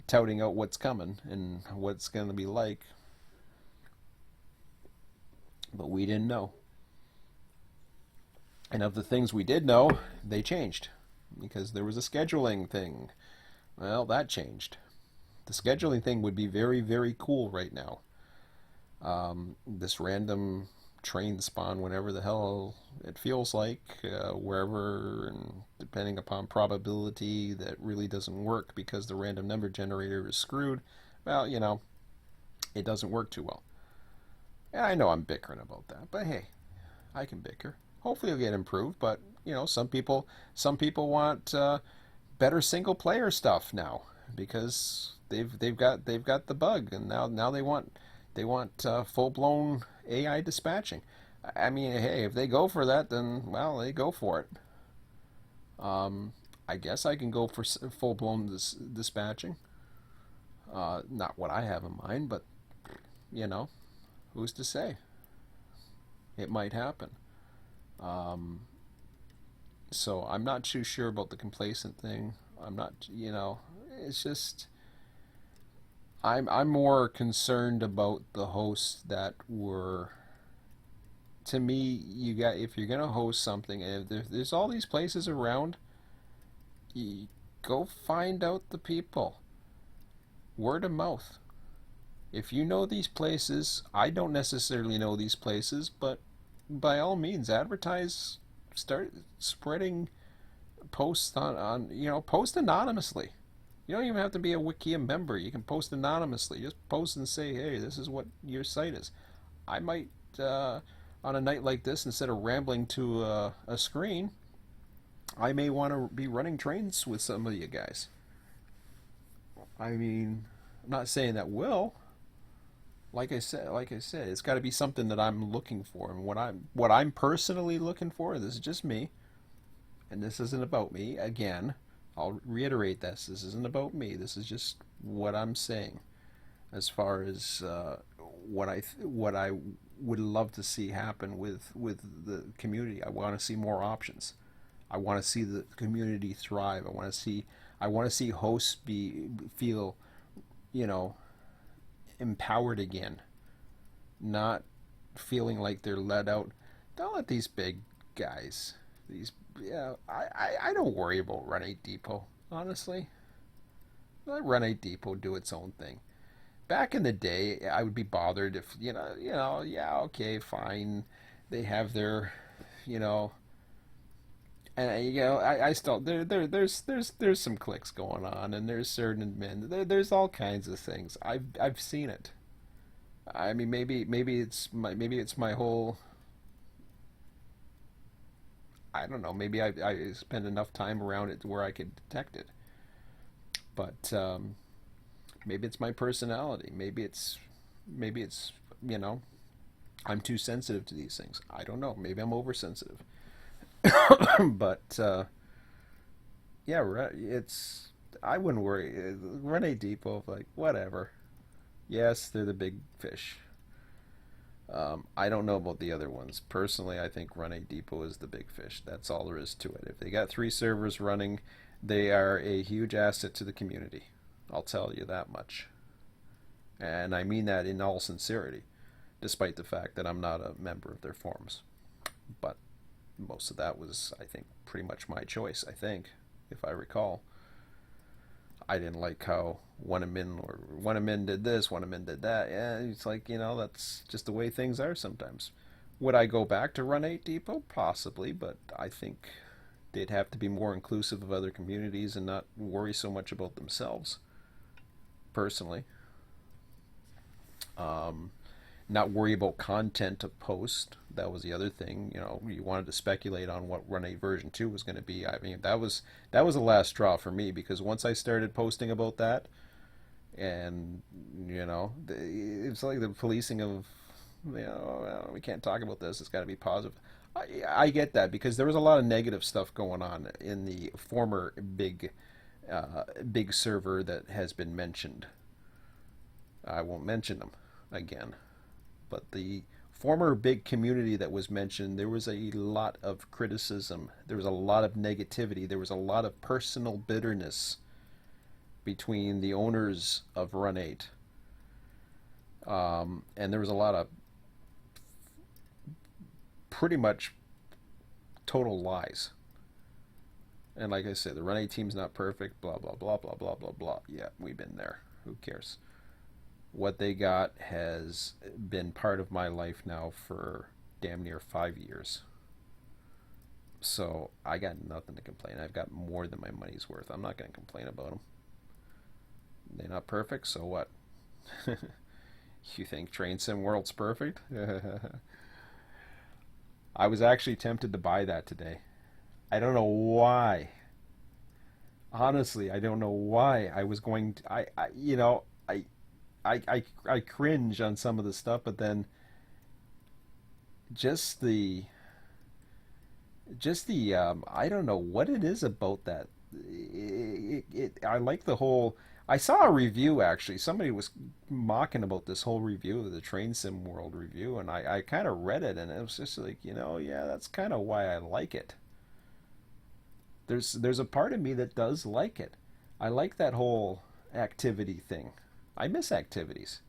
touting out what's coming and what's going to be like. But we didn't know. And of the things we did know, they changed because there was a scheduling thing. Well, that changed. The scheduling thing would be very, very cool right now. This random train spawn whenever the hell it feels like, wherever, and depending upon probability, that really doesn't work because the random number generator is screwed. Well, it doesn't work too well. And I know I'm bickering about that, but hey, I can bicker. Hopefully it'll get improved, but some people want better single player stuff now. because they've got the bug, and now they want full blown AI dispatching. I mean, hey, if they go for that, then well, they go for it. I guess I can go for full blown dispatching. Not what I have in mind, but you know, who's to say? It might happen. Um, so I'm not too sure about the complacent thing. I'm not, it's just I'm more concerned about the hosts that were. To me, you got if you're gonna host something, and if there's all these places around, you go find out the people. Word of mouth. If you know these places, I don't necessarily know these places, but by all means, advertise. Start spreading posts on post anonymously. You don't even have to be a Wikia member. You can post anonymously. Just post and say, hey, this is what your site is. I might, on a night like this, instead of rambling to a screen, I may want to be running trains with some of you guys. I mean, I'm not saying that will. Like I said, it's got to be something that I'm looking for, and what I'm personally looking for. This is just me, and this isn't about me. Again, I'll reiterate this. This isn't about me. This is just what I'm saying, as far as what I would love to see happen with the community. I want to see more options. I want to see the community thrive. I want to see hosts feel, you know, empowered again, not feeling like they're let out. Don't let these big guys, these yeah. I don't worry about Run8 Depot, honestly. Let Run8 Depot do its own thing. Back in the day, I would be bothered if yeah, okay, fine, they have their, you know, and I still there's some clicks going on, and there's certain admin, there's all kinds of things. I've seen it. I mean, maybe it's my whole. I don't know. Maybe I spend enough time around it to where I could detect it. But maybe it's my personality. Maybe it's you know I'm too sensitive to these things. I don't know. Maybe I'm oversensitive. But yeah, it's I wouldn't worry. Run8 Depot, like whatever. Yes, they're the big fish. I don't know about the other ones. Personally, I think Run8 Depot is the big fish. That's all there is to it. If they got 3 servers running, they are a huge asset to the community. I'll tell you that much. And I mean that in all sincerity, despite the fact that I'm not a member of their forums. But most of that was, I think, pretty much my choice, I think, if I recall. I didn't like how one of min did this, one of min did that. Yeah, it's like, that's just the way things are sometimes. Would I go back to Run8 Depot? Possibly, but I think they'd have to be more inclusive of other communities and not worry so much about themselves, personally. Um, Not worry about content to post. That was the other thing. You wanted to speculate on what Run8 version 2 was going to be. I mean, that was the last straw for me, because once I started posting about that, and it's like the policing of, well, we can't talk about this. It's got to be positive. I get that, because there was a lot of negative stuff going on in the former big server that has been mentioned. I won't mention them again. But the former big community that was mentioned, there was a lot of criticism. There was a lot of negativity. There was a lot of personal bitterness between the owners of Run8. And there was a lot of pretty much total lies. And like I said, the Run8 team's not perfect, blah, blah, blah, blah, blah, blah, blah. Yeah, we've been there. Who cares? What they got has been part of my life now for damn near 5 years. So I got nothing to complain. I've got more than my money's worth. I'm not going to complain about them. They're not perfect, so what? You think TrainSim World's perfect? I was actually tempted to buy that today. I don't know why. Honestly, I don't know why I was going to, you know, I cringe on some of the stuff, but then just the I don't know what it is about that. I like the whole. I saw a review actually. Somebody was mocking about this whole review of the TrainSim World review, and I kind of read it, and it was just like, yeah, that's kind of why I like it. There's a part of me that does like it. I like that whole activity thing. I miss activities.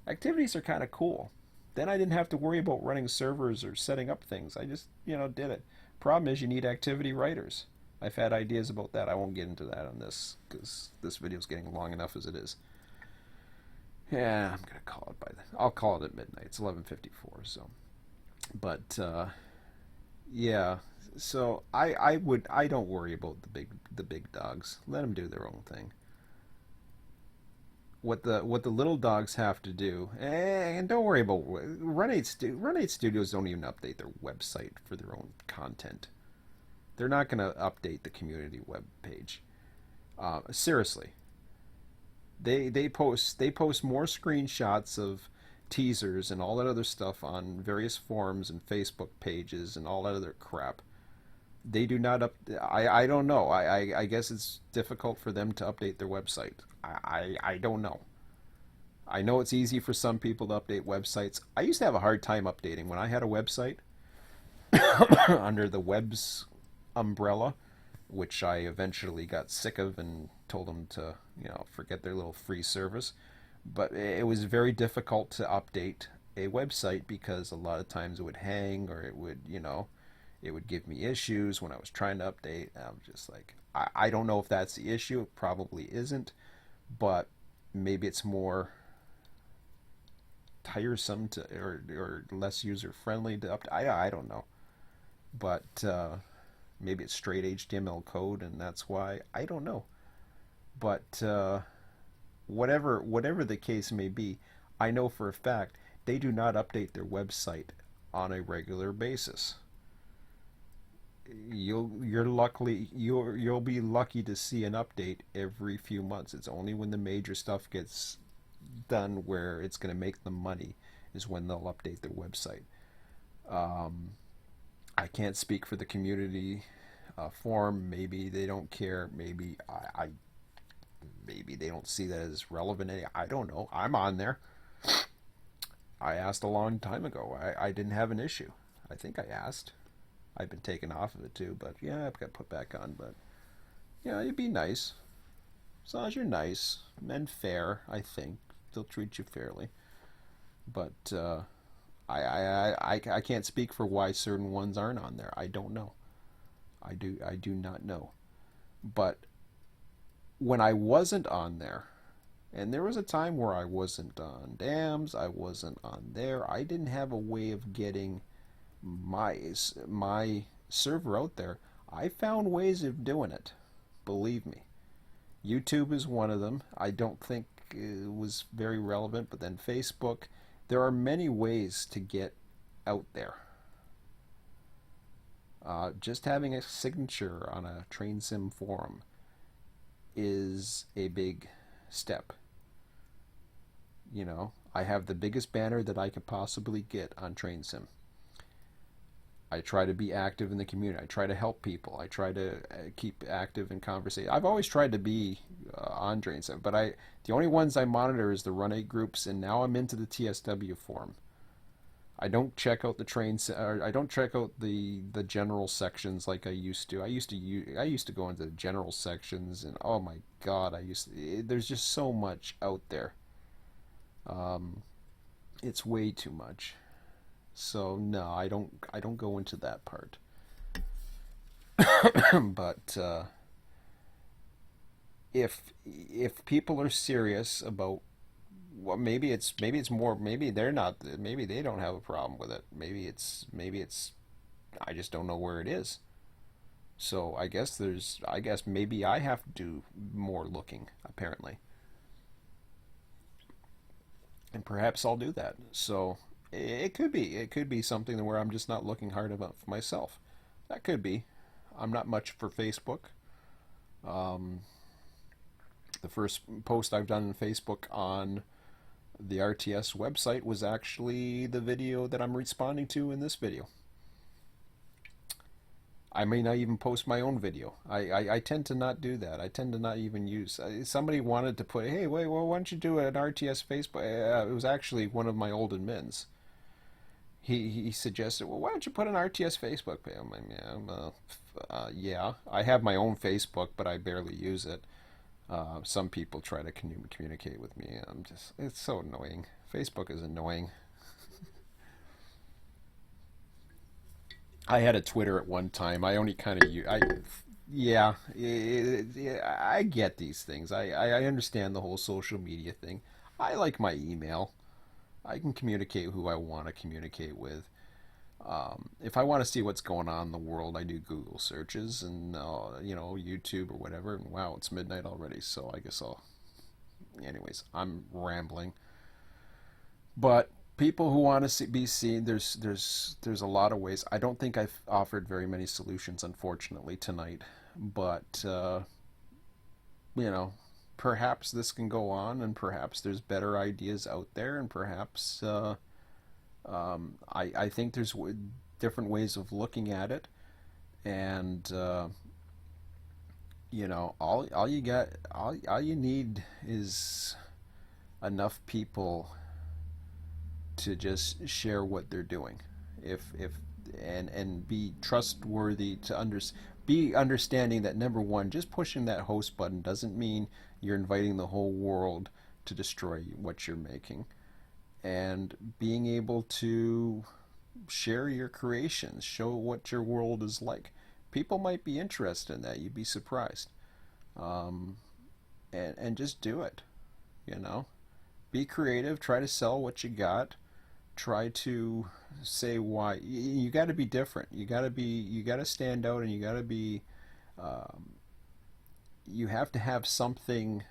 Activities are kind of cool. Then I didn't have to worry about running servers or setting up things. I just, did it. Problem is, you need activity writers. I've had ideas about that. I won't get into that on this because this video is getting long enough as it is. Yeah, I'm gonna call it I'll call it at midnight. It's 11:54. So, but yeah. So I don't worry about the big dogs. Let them do their own thing. What the little dogs have to do, and don't worry about Run8 Studios don't even update their website for their own content. They're not going to update the community web page. Seriously, they post more screenshots of teasers and all that other stuff on various forums and Facebook pages and all that other crap. They do not up. I don't know. I guess it's difficult for them to update their website. I don't know. I know it's easy for some people to update websites. I used to have a hard time updating when I had a website under the web's umbrella, which I eventually got sick of and told them to, forget their little free service. But it was very difficult to update a website because a lot of times it would hang or it would give me issues when I was trying to update. I'm just like, I don't know if that's the issue. It probably isn't, but maybe it's more tiresome to or less user friendly to update. I don't know, but maybe it's straight HTML code and that's why. I don't know, but whatever the case may be, I know for a fact they do not update their website on a regular basis. You'll be lucky to see an update every few months. It's only when the major stuff gets done where it's going to make them money is when they'll update their website. I can't speak for the community forum. Maybe they don't care. Maybe they don't see that as relevant. I don't know. I'm on there. I asked a long time ago. I didn't have an issue. I think I asked. I've been taken off of it too, but yeah, I've got put back on. But you'd be nice. As long as you're nice and fair, I think they'll treat you fairly. But I can't speak for why certain ones aren't on there. I don't know. I do not know. But when I wasn't on there, and there was a time where I wasn't on dams, I wasn't on there. I didn't have a way of getting my server out there. I found ways of doing it. Believe me. YouTube is one of them. I don't think it was very relevant, but then Facebook. There are many ways to get out there. Just having a signature on a TrainSim forum is a big step. I have the biggest banner that I could possibly get on TrainSim. I try to be active in the community. I try to help people. I try to keep active in conversation. I've always tried to be on TrainSim, but the only ones I monitor is the Run8 groups, and now I'm into the TSW forum. I don't check out I don't check out the general sections like I used to. I used to go into the general sections, and oh my God, there's just so much out there. It's way too much. So no, I don't go into that part. But if people are serious about, well, maybe it's more, maybe they're not, maybe they don't have a problem with it. Maybe it's I just don't know where it is. So I guess maybe I have to do more looking, apparently. And perhaps I'll do that. So it could be something where I'm just not looking hard enough for myself. That could be. I'm not much for Facebook. The first post I've done on Facebook on the RTS website was actually the video that I'm responding to in this video. I may not even post my own video. I tend to not do that. I tend to not even use. Somebody wanted to put, hey, wait, well, why don't you do an RTS Facebook? It was actually one of my old admins. He suggested, well, why don't you put an RTS Facebook page? I'm like, yeah, I have my own Facebook, but I barely use it. Some people try to communicate with me. It's so annoying. Facebook is annoying. I had a Twitter at one time. I only kind of yeah, I get these things. I understand the whole social media thing. I like my email. I can communicate who I want to communicate with. If I want to see what's going on in the world, I do Google searches and YouTube or whatever. And wow, it's midnight already, so I guess I'll. Anyways, I'm rambling. But people who want to be seen, there's a lot of ways. I don't think I've offered very many solutions, unfortunately, tonight. But you know, perhaps this can go on, and perhaps there's better ideas out there, and perhaps I think there's different ways of looking at it, and all you need is enough people to just share what they're doing, if and be trustworthy to be understanding that number one, just pushing that host button doesn't mean you're inviting the whole world to destroy what you're making, and being able to share your creations, show what your world is like. People might be interested in that. You'd be surprised. um, and just do it. You know, be creative. Try to sell what you got. Try to say why. You got to be different. You got to stand out, and you got to be. Um, you have to have something.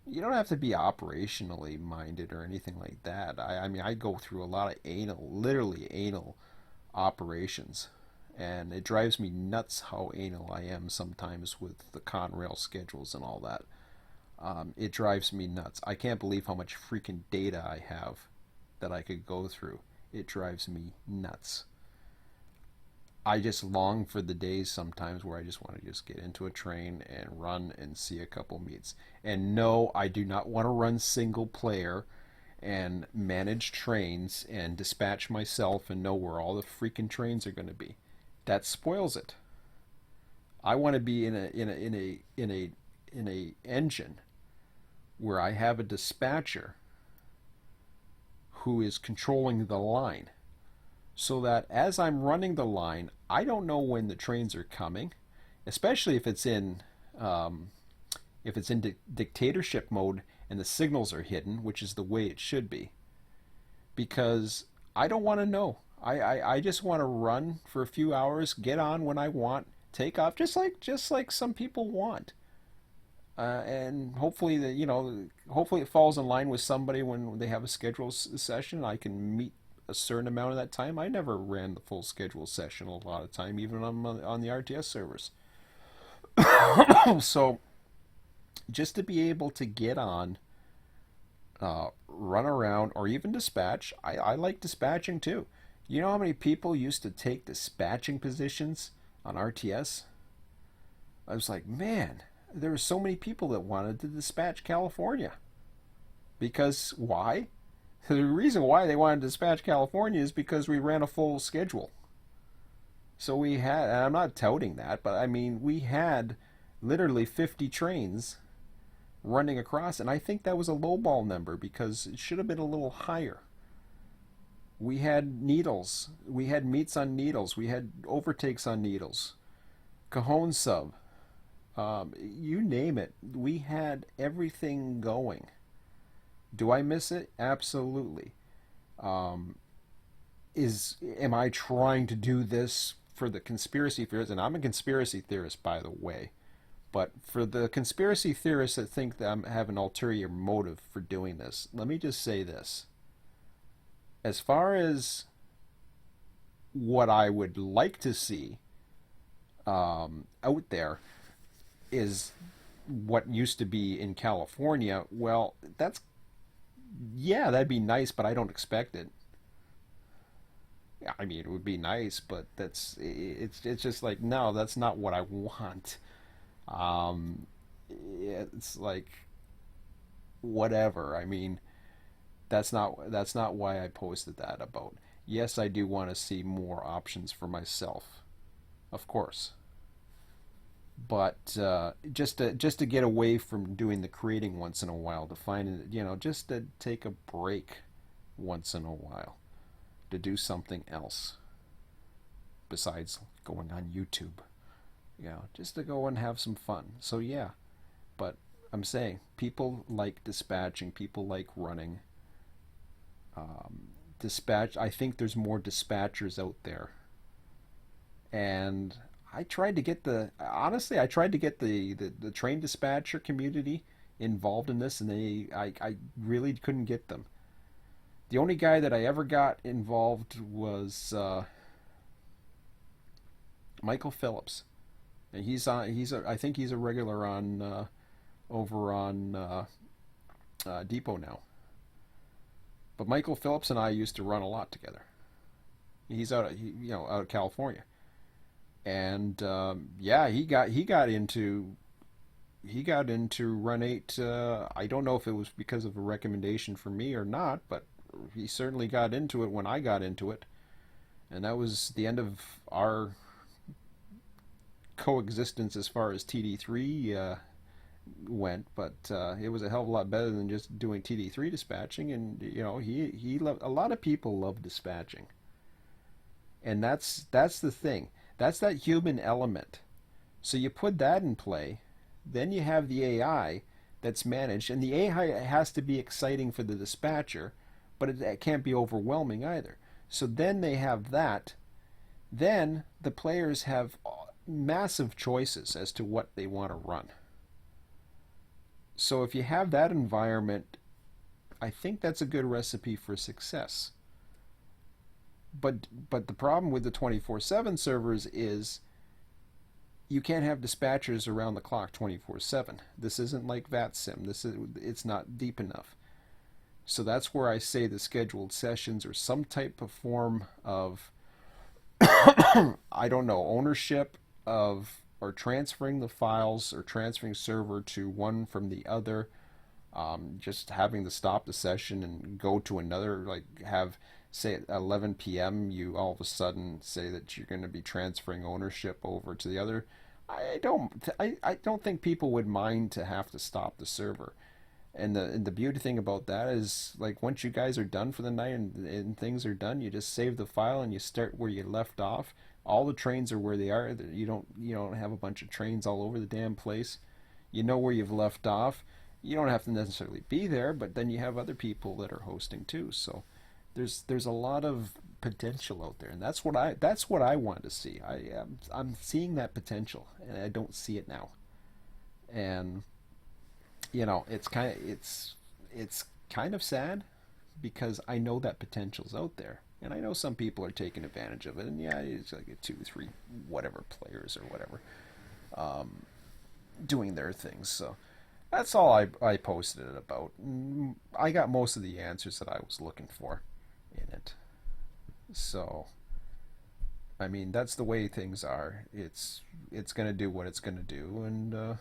You don't have to be operationally minded or anything like that. I mean, I go through a lot of literally anal operations, and it drives me nuts how anal I am sometimes with the Conrail schedules and all that. It drives me nuts. I can't believe how much freaking data I have that I could go through. It drives me nuts. I just long for the days sometimes where I just want to just get into a train and run and see a couple meets. And no, I do not want to run single player and manage trains and dispatch myself and know where all the freaking trains are going to be. That spoils it. I want to be in a engine where I have a dispatcher who is controlling the line, so that as I'm running the line, I don't know when the trains are coming, especially um, if it's in dictatorship mode and the signals are hidden, which is the way it should be, because I don't want to know. I just want to run for a few hours, get on when I want, take off, just like some people want. And hopefully hopefully it falls in line with somebody when they have a scheduled session. I can meet a certain amount of that time. I never ran the full scheduled session a lot of time, even on the RTS servers. So just to be able to get on, run around, or even dispatch. I like dispatching too. You know how many people used to take dispatching positions on RTS? I was like, man, there were so many people that wanted to dispatch California. Because why? The reason why they wanted to dispatch California is because we ran a full schedule. So we had, and I'm not touting that, but I mean, we had literally 50 trains running across, and I think that was a lowball number because it should have been a little higher. We had needles, we had meets on needles, we had overtakes on needles, Cajon sub, you name it. We had everything going. Do I miss it? Absolutely. Um, am I trying to do this for the conspiracy theorists? And I'm a conspiracy theorist, by the way. But for the conspiracy theorists that think that I have an ulterior motive for doing this, let me just say this. As far as what I would like to see out there, is what used to be in California. Well, yeah, that'd be nice, but I don't expect it. I mean, it would be nice, but it's just like, no, that's not what I want. Um, it's like, whatever. I mean, that's not why I posted that about. Yes, I do want to see more options for myself, of course, but just to get away from doing the creating once in a while, to find it, just to take a break once in a while, to do something else besides going on YouTube. Just to go and have some fun. So yeah, but I'm saying people like dispatching, people like running. Dispatch. I think there's more dispatchers out there, and I tried to get the train dispatcher community involved in this, and I really couldn't get them. The only guy that I ever got involved was Michael Phillips, and I think he's a regular on over on Depot now. But Michael Phillips and I used to run a lot together. Out of California, and yeah, he got into Run8. I don't know if it was because of a recommendation from me or not, but he certainly got into it when I got into it, and that was the end of our coexistence as far as TD3 went. But it was a hell of a lot better than just doing TD3 dispatching, and he loved, a lot of people love dispatching, and that's the thing. That's that human element. So you put that in play, then you have the AI that's managed, and the AI has to be exciting for the dispatcher, but it can't be overwhelming either. So then they have that. Then the players have massive choices as to what they want to run. So if you have that environment, I think that's a good recipe for success. But the problem with the 24/7 servers is you can't have dispatchers around the clock 24/7. This isn't like VATSIM. It's not deep enough. So that's where I say the scheduled sessions or some type of form of I don't know, ownership of, or transferring the files or transferring server to one from the other. Just having to stop the session and go to another, like have, say at 11 p.m. you all of a sudden say that you're going to be transferring ownership over to the other. I don't think people would mind to have to stop the server. And the beauty thing about that is, like, once you guys are done for the night and things are done, you just save the file and you start where you left off. All the trains are where they are. You don't have a bunch of trains all over the damn place. You know where you've left off. You don't have to necessarily be there, but then you have other people that are hosting too. So there's a lot of potential out there, and that's what I want to see. I'm seeing that potential, and I don't see it now. And it's kind of sad, because I know that potential's out there, and I know some people are taking advantage of it. And yeah, it's like a 2, 3, whatever players or whatever, doing their things. So that's all I posted it about. I got most of the answers that I was looking for in it. So I mean, that's the way things are. It's gonna do what it's gonna do, and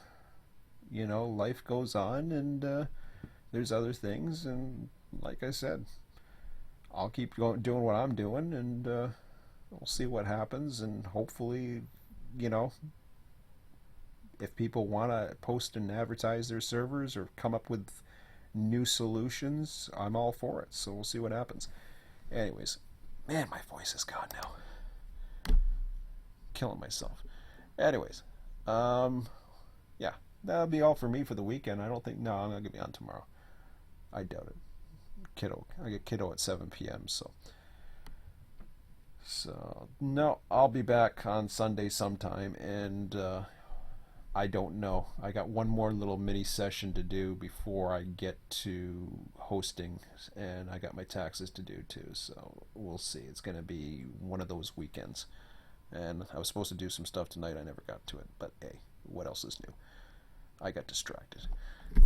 life goes on, and there's other things, and like I said, I'll keep going doing what I'm doing, and we'll see what happens, and hopefully, you know, if people want to post and advertise their servers or come up with new solutions, I'm all for it. So we'll see what happens. Anyways, man, my voice is gone now. Killing myself. Anyways, yeah, that'll be all for me for the weekend. I don't think, no, I'm not gonna be on tomorrow. I doubt it. I get kiddo at 7 p.m. So no, I'll be back on Sunday sometime, and I don't know. I got one more little mini session to do before I get to hosting, and I got my taxes to do too. So we'll see. It's gonna be one of those weekends. And I was supposed to do some stuff tonight. I never got to it. But hey, what else is new? I got distracted.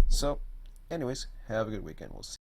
So, anyways, have a good weekend. We'll see.